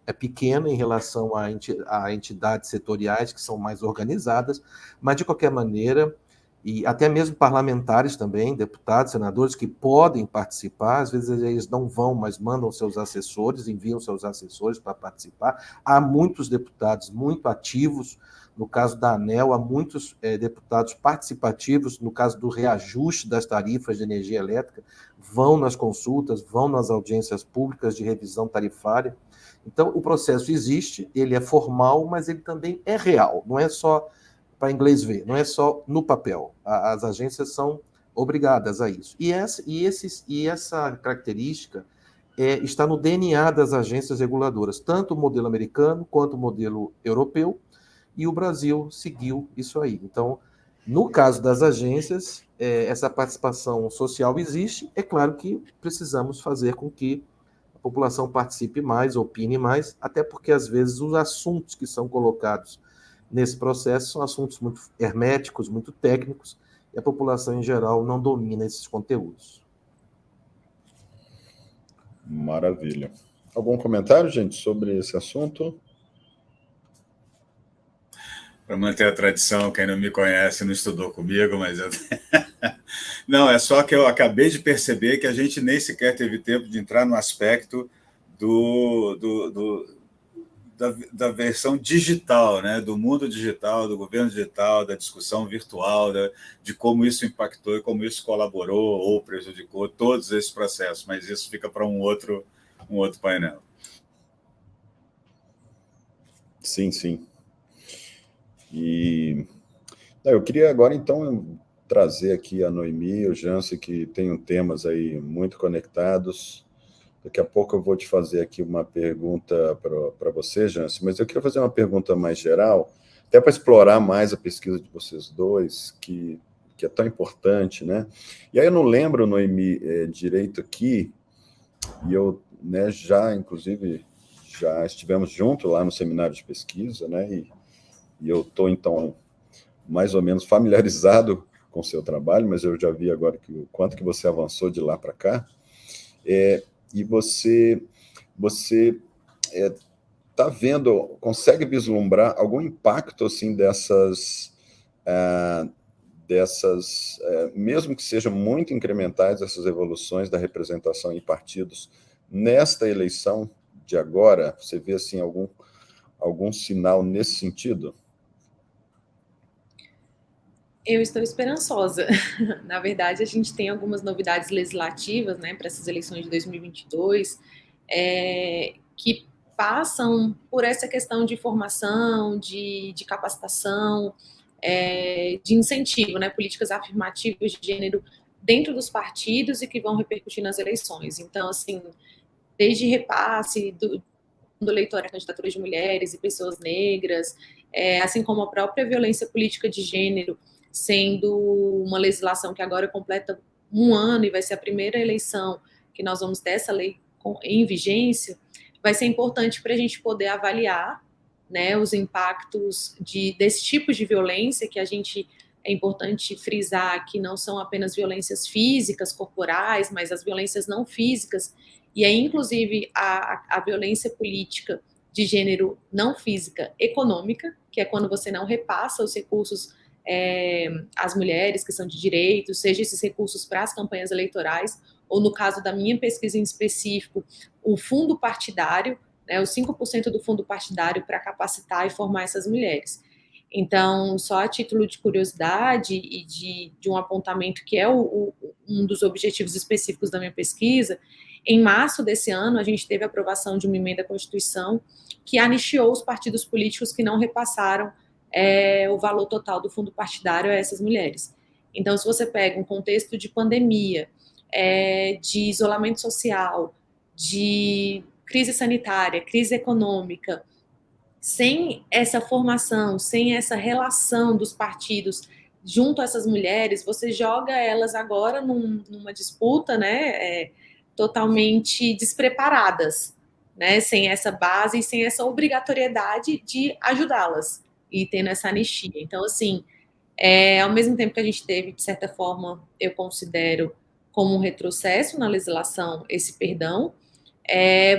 é pequeno em relação a entidades setoriais que são mais organizadas, mas, de qualquer maneira, e até mesmo parlamentares também, deputados, senadores, que podem participar, às vezes eles não vão, mas mandam seus assessores, enviam seus assessores para participar. Há muitos deputados muito ativos No caso da ANEEL, há muitos deputados participativos, no caso do reajuste das tarifas de energia elétrica, vão nas consultas, vão nas audiências públicas de revisão tarifária. Então, o processo existe, ele é formal, mas ele também é real, não é só para inglês ver, não é só no papel. As agências são obrigadas a isso. E essa característica está no DNA das agências reguladoras, tanto o modelo americano quanto o modelo europeu, e o Brasil seguiu isso aí. Então, no caso das agências, essa participação social existe. É claro que precisamos fazer com que a população participe mais, opine mais, até porque, às vezes, os assuntos que são colocados nesse processo são assuntos muito herméticos, muito técnicos, e a população, em geral, não domina esses conteúdos. Maravilha. Algum comentário, gente, sobre esse assunto? Para manter a tradição, quem não me conhece não estudou comigo, mas eu... Não, é só que eu acabei de perceber que a gente nem sequer teve tempo de entrar no aspecto da versão digital, né? Do mundo digital, do governo digital, da discussão virtual, de como isso impactou e como isso colaborou ou prejudicou todos esses processos, mas isso fica para um outro painel. Sim, sim. E eu queria agora, então, trazer aqui a Noemi e o Jansen, que tem temas aí muito conectados. Daqui a pouco eu vou te fazer aqui uma pergunta para você, Jansen, mas eu queria fazer uma pergunta mais geral, até para explorar mais a pesquisa de vocês dois, que é tão importante, né? E aí eu não lembro, Noemi, direito aqui, e eu, né, inclusive, já estivemos juntos lá no seminário de pesquisa, né? E eu estou, então, mais ou menos familiarizado com o seu trabalho, mas eu já vi agora o quanto que você avançou de lá para cá. E você está vendo, consegue vislumbrar algum impacto assim dessas mesmo que sejam muito incrementais, essas evoluções da representação em partidos nesta eleição de agora? Você vê assim algum sinal nesse sentido? Eu estou esperançosa. Na verdade, a gente tem algumas novidades legislativas, né, para essas eleições de 2022, que passam por essa questão de formação, de capacitação, de incentivo, né, políticas afirmativas de gênero dentro dos partidos e que vão repercutir nas eleições. Então, assim, desde repasse do eleitor a candidaturas de mulheres e pessoas negras, assim como a própria violência política de gênero, sendo uma legislação que agora completa 1 ano e vai ser a primeira eleição que nós vamos ter essa lei em vigência, vai ser importante para a gente poder avaliar, né, os impactos desse tipo de violência, que é importante frisar que não são apenas violências físicas, corporais, mas as violências não físicas, e aí, inclusive, a violência política de gênero não física econômica, que é quando você não repassa os recursos às mulheres que são de direito, seja esses recursos para as campanhas eleitorais, ou no caso da minha pesquisa em específico, o fundo partidário, né, os 5% do fundo partidário para capacitar e formar essas mulheres. Então, só a título de curiosidade e de um apontamento que é um dos objetivos específicos da minha pesquisa, em março desse ano, a gente teve a aprovação de uma emenda à Constituição que anistiou os partidos políticos que não repassaram o valor total do fundo partidário a essas mulheres. Então, se você pega um contexto de pandemia, de isolamento social, de crise sanitária, crise econômica, sem essa formação, sem essa relação dos partidos junto a essas mulheres, você joga elas agora numa disputa, né, totalmente despreparadas, né, sem essa base e sem essa obrigatoriedade de ajudá-las e tendo essa anistia. Então, assim, ao mesmo tempo que a gente teve, de certa forma, eu considero como um retrocesso na legislação esse perdão,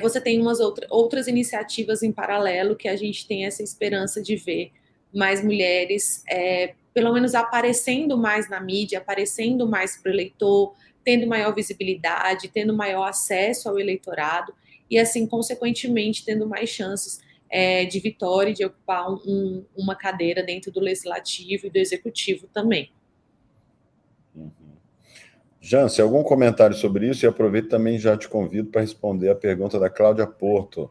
você tem umas outras iniciativas em paralelo que a gente tem essa esperança de ver mais mulheres, pelo menos aparecendo mais na mídia, aparecendo mais para o eleitor, tendo maior visibilidade, tendo maior acesso ao eleitorado e, assim, consequentemente, tendo mais chances de Vitória, de ocupar uma cadeira dentro do Legislativo e do Executivo também. Jance, algum comentário sobre isso? E aproveito também já te convido para responder a pergunta da Cláudia Porto,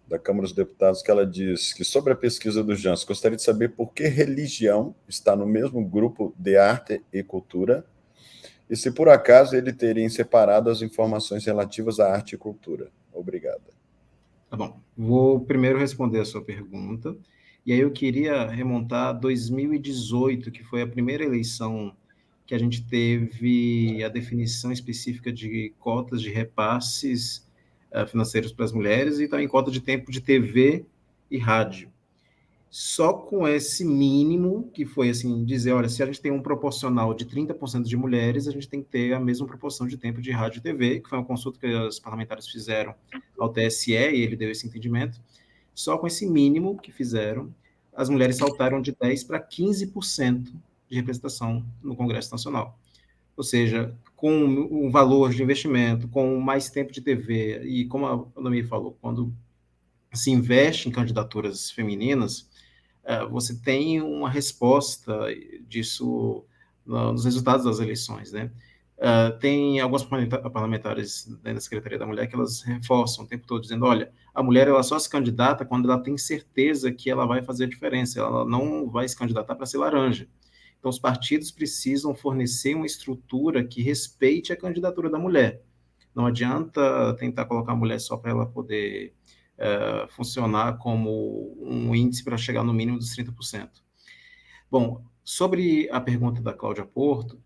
da Câmara dos Deputados, que ela diz que sobre a pesquisa do Jance, gostaria de saber por que religião está no mesmo grupo de arte e cultura e se por acaso ele teria separado as informações relativas à arte e cultura. Obrigada. Tá bom, vou primeiro responder a sua pergunta, e aí eu queria remontar a 2018, que foi a primeira eleição que a gente teve a definição específica de cotas de repasses financeiros para as mulheres e também cota de tempo de TV e rádio. Só com esse mínimo, que foi assim, dizer, olha, se a gente tem um proporcional de 30% de mulheres, a gente tem que ter a mesma proporção de tempo de rádio e TV, que foi uma consulta que os parlamentares fizeram ao TSE, e ele deu esse entendimento. Só com esse mínimo que fizeram, as mulheres saltaram de 10% para 15% de representação no Congresso Nacional. Ou seja, com um valor de investimento, com mais tempo de TV, e como a Noemi falou, quando se investe em candidaturas femininas, você tem uma resposta disso nos resultados das eleições, né? Tem alguns parlamentares da Secretaria da Mulher que elas reforçam o tempo todo, dizendo, olha, a mulher ela só se candidata quando ela tem certeza que ela vai fazer a diferença, ela não vai se candidatar para ser laranja. Então, os partidos precisam fornecer uma estrutura que respeite a candidatura da mulher. Não adianta tentar colocar a mulher só para ela poder funcionar como um índice para chegar no mínimo dos 30%. Bom, sobre a pergunta da Cláudia Porto,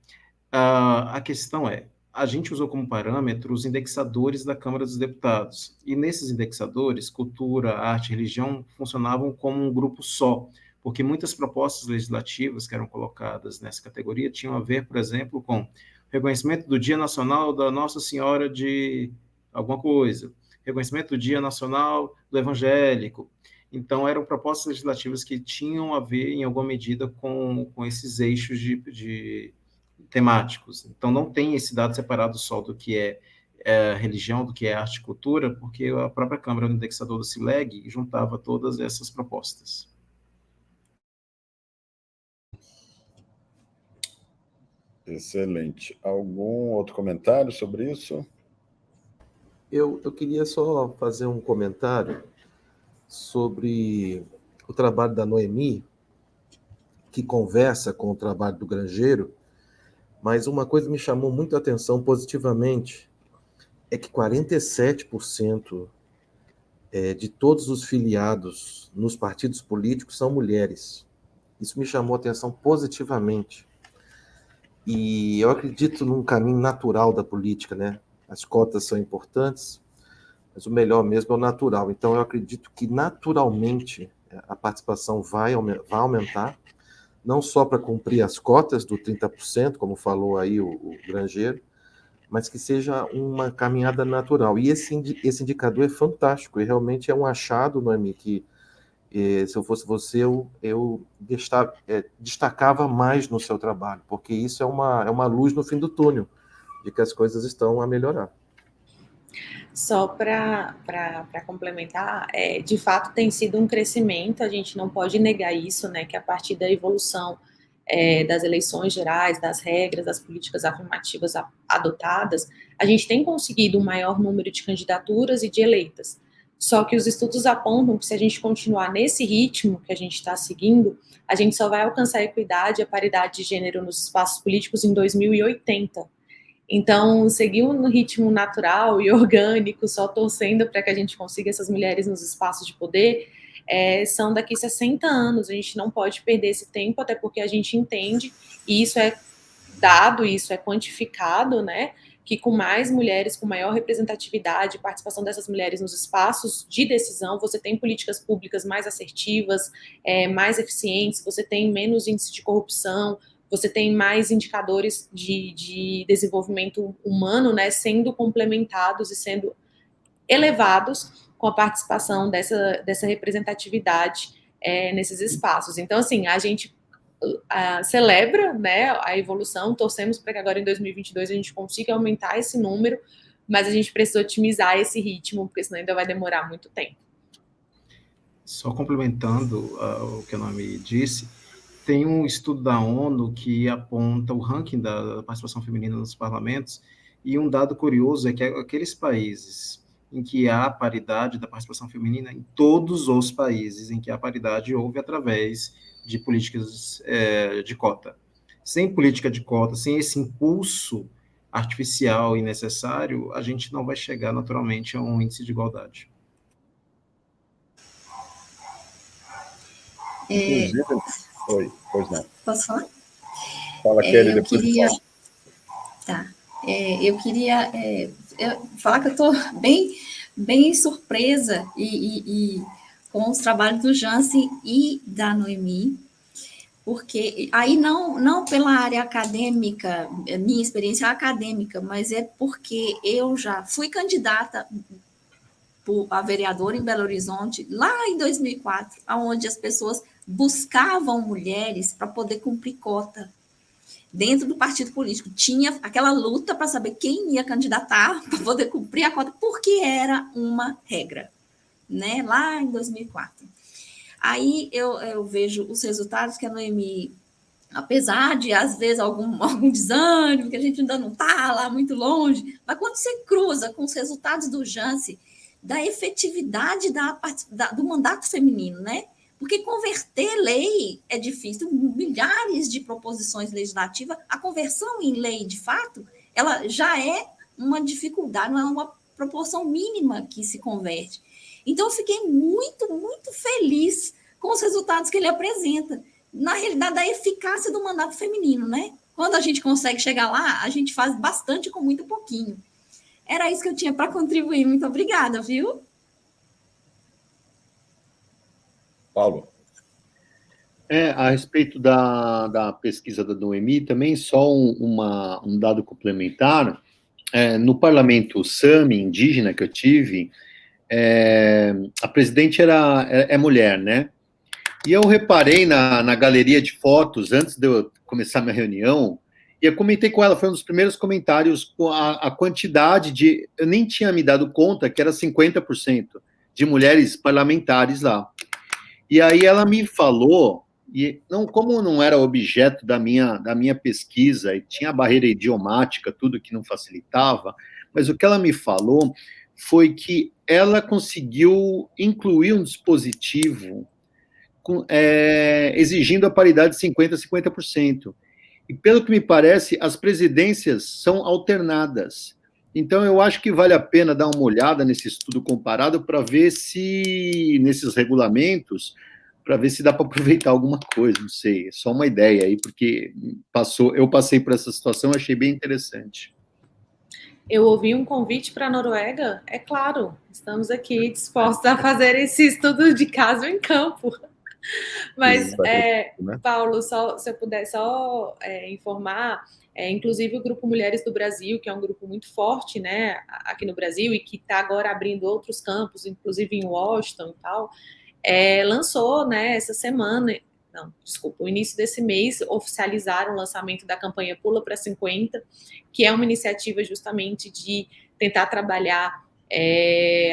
a questão é, a gente usou como parâmetro os indexadores da Câmara dos Deputados, e nesses indexadores, cultura, arte e religião funcionavam como um grupo só, porque muitas propostas legislativas que eram colocadas nessa categoria tinham a ver, por exemplo, com reconhecimento do Dia Nacional da Nossa Senhora de alguma coisa, reconhecimento do Dia Nacional do Evangélico. Então, eram propostas legislativas que tinham a ver, em alguma medida, com esses eixos de temáticos. Então, não tem esse dado separado só do que é religião, do que é arte e cultura, porque a própria Câmara, no indexador do CILEG, juntava todas essas propostas. Excelente. Algum outro comentário sobre isso? Eu queria só fazer um comentário sobre o trabalho da Noemi, que conversa com o trabalho do Grangeiro, mas uma coisa me chamou muito a atenção positivamente, é que 47% de todos os filiados nos partidos políticos são mulheres. Isso me chamou a atenção positivamente. E eu acredito num caminho natural da política, né? As cotas são importantes, mas o melhor mesmo é o natural. Então, eu acredito que naturalmente a participação vai aumentar, não só para cumprir as cotas do 30%, como falou aí o Grangeiro, mas que seja uma caminhada natural. E esse indicador é fantástico, e realmente é um achado, Noemi, que se eu fosse você, eu destacava mais no seu trabalho, porque isso é uma luz no fim do túnel, de que as coisas estão a melhorar. Só para complementar, de fato tem sido um crescimento, a gente não pode negar isso, né, que a partir da evolução das eleições gerais, das regras, das políticas afirmativas adotadas, a gente tem conseguido um maior número de candidaturas e de eleitas. Só que os estudos apontam que se a gente continuar nesse ritmo que a gente está seguindo, a gente só vai alcançar a equidade e a paridade de gênero nos espaços políticos em 2080. Então, seguir no ritmo natural e orgânico, só torcendo para que a gente consiga essas mulheres nos espaços de poder, são daqui 60 anos. A gente não pode perder esse tempo, até porque a gente entende, e isso é dado, isso é quantificado, né? Que com mais mulheres, com maior representatividade, participação dessas mulheres nos espaços de decisão, você tem políticas públicas mais assertivas, mais eficientes, você tem menos índice de corrupção, você tem mais indicadores de desenvolvimento humano, né, sendo complementados e sendo elevados com a participação dessa representatividade nesses espaços. Então, assim, a gente celebra, né, a evolução, torcemos para que agora em 2022 a gente consiga aumentar esse número, mas a gente precisa otimizar esse ritmo, porque senão ainda vai demorar muito tempo. Só complementando o que a Noemi disse, tem um estudo da ONU que aponta o ranking da participação feminina nos parlamentos, e um dado curioso é que aqueles países em que há paridade da participação feminina, em todos os países em que há paridade, houve através de políticas de cota. Sem política de cota, sem esse impulso artificial e necessário, a gente não vai chegar naturalmente a um índice de igualdade. Inclusive, oi, pois não. Posso falar? Fala, Kelly, Eu depois queria... Tá. Eu queria falar que eu estou bem surpresa e com os trabalhos do Jansen e da Noemi, porque aí não pela área acadêmica, minha experiência acadêmica, mas é porque eu já fui candidata a vereadora em Belo Horizonte, lá em 2004, onde as pessoas buscavam mulheres para poder cumprir cota dentro do partido político. Tinha aquela luta para saber quem ia candidatar para poder cumprir a cota, porque era uma regra, né? Lá em 2004. Aí eu vejo os resultados que a Noemi, apesar de, às vezes, algum desânimo, que a gente ainda não está lá muito longe, mas quando você cruza com os resultados do Jansen, da efetividade do mandato feminino, né? Porque converter lei é difícil, milhares de proposições legislativas, a conversão em lei, de fato, ela já é uma dificuldade, não é uma proporção mínima que se converte. Então, eu fiquei muito, muito feliz com os resultados que ele apresenta, na realidade, da eficácia do mandato feminino, né? Quando a gente consegue chegar lá, a gente faz bastante com muito pouquinho. Era isso que eu tinha para contribuir. Muito obrigada, viu? Paulo. A respeito da pesquisa da Noemi, também só um dado complementar. No parlamento Sami, indígena, que eu tive, a presidente é mulher, né? E eu reparei na galeria de fotos, antes de eu começar minha reunião, e eu comentei com ela, foi um dos primeiros comentários, com a quantidade de... Eu nem tinha me dado conta que era 50% de mulheres parlamentares lá. E aí ela me falou, e como não era objeto da minha pesquisa, e tinha a barreira idiomática, tudo que não facilitava, mas o que ela me falou foi que ela conseguiu incluir um dispositivo exigindo a paridade de 50% a 50%. E, pelo que me parece, as presidências são alternadas. Então, eu acho que vale a pena dar uma olhada nesse estudo comparado para ver se, nesses regulamentos, para ver se dá para aproveitar alguma coisa, não sei, é só uma ideia aí, porque eu passei por essa situação, achei bem interessante. Eu ouvi um convite para a Noruega, é claro, estamos aqui dispostos a fazer esse estudo de caso em campo. Mas, Paulo, se eu puder informar, inclusive o Grupo Mulheres do Brasil, que é um grupo muito forte, né, aqui no Brasil, e que está agora abrindo outros campos, inclusive em Washington e tal, lançou, né, essa semana, o início desse mês, oficializaram o lançamento da campanha Pula para 50, que é uma iniciativa justamente de tentar trabalhar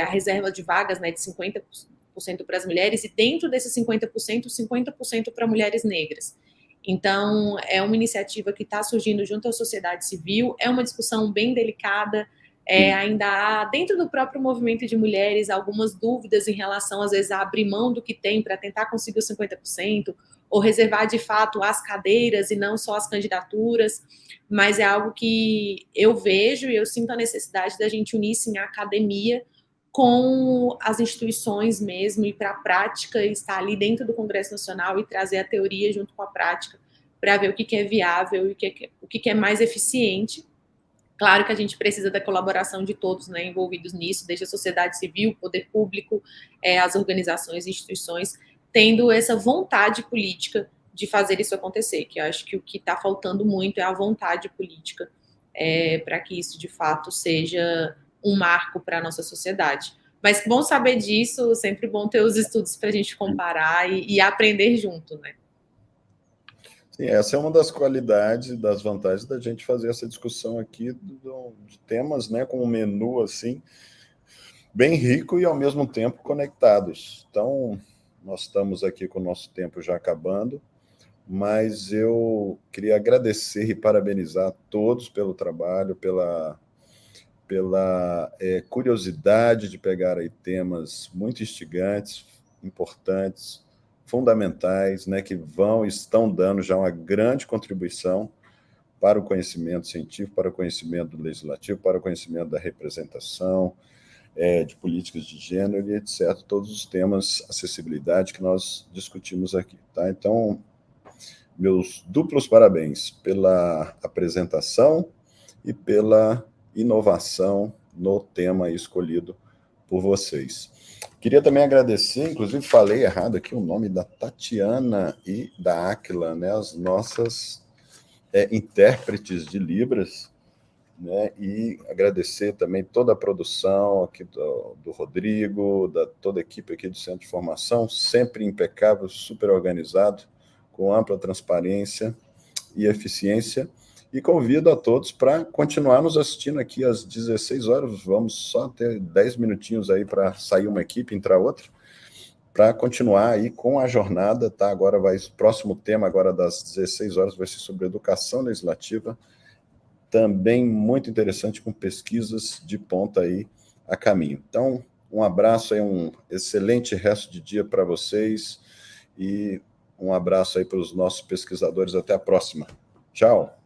a reserva de vagas, né, de 50% para as mulheres, e dentro desses 50% para mulheres negras. Então, é uma iniciativa que está surgindo junto à sociedade civil, é uma discussão bem delicada, ainda há, dentro do próprio movimento de mulheres, algumas dúvidas em relação, às vezes, a abrir mão do que tem para tentar conseguir os 50%, ou reservar, de fato, as cadeiras e não só as candidaturas, mas é algo que eu vejo e eu sinto a necessidade da gente unir, sim, a academia com as instituições mesmo, e para a prática estar ali dentro do Congresso Nacional e trazer a teoria junto com a prática para ver o que é viável e o que é mais eficiente. Claro que a gente precisa da colaboração de todos, né, envolvidos nisso, desde a sociedade civil, o poder público, as organizações e instituições, tendo essa vontade política de fazer isso acontecer, que eu acho que o que está faltando muito é a vontade política para que isso, de fato, seja um marco para a nossa sociedade. Mas bom saber disso, sempre bom ter os estudos para a gente comparar e aprender junto, né? Sim, essa é uma das qualidades, das vantagens da gente fazer essa discussão aqui de temas, né, com um menu, assim, bem rico e, ao mesmo tempo, conectados. Então, nós estamos aqui com o nosso tempo já acabando, mas eu queria agradecer e parabenizar a todos pelo trabalho, pela curiosidade de pegar aí temas muito instigantes, importantes, fundamentais, né, que estão dando já uma grande contribuição para o conhecimento científico, para o conhecimento legislativo, para o conhecimento da representação, de políticas de gênero e etc. Todos os temas, acessibilidade que nós discutimos aqui. Tá? Então, meus duplos parabéns pela apresentação e pela inovação no tema escolhido por vocês. Queria também agradecer, inclusive falei errado aqui o nome da Tatiana e da Áquila, né, as nossas intérpretes de Libras, né, e agradecer também toda a produção aqui do Rodrigo, toda a equipe aqui do Centro de Formação, sempre impecável, super organizado, com ampla transparência e eficiência, e convido a todos para continuar nos assistindo aqui às 16 horas, vamos só ter 10 minutinhos aí para sair uma equipe, entrar outra, para continuar aí com a jornada, tá? Agora o próximo tema agora das 16 horas vai ser sobre educação legislativa, também muito interessante, com pesquisas de ponta aí a caminho. Então, um abraço aí, um excelente resto de dia para vocês, e um abraço aí para os nossos pesquisadores. Até a próxima. Tchau.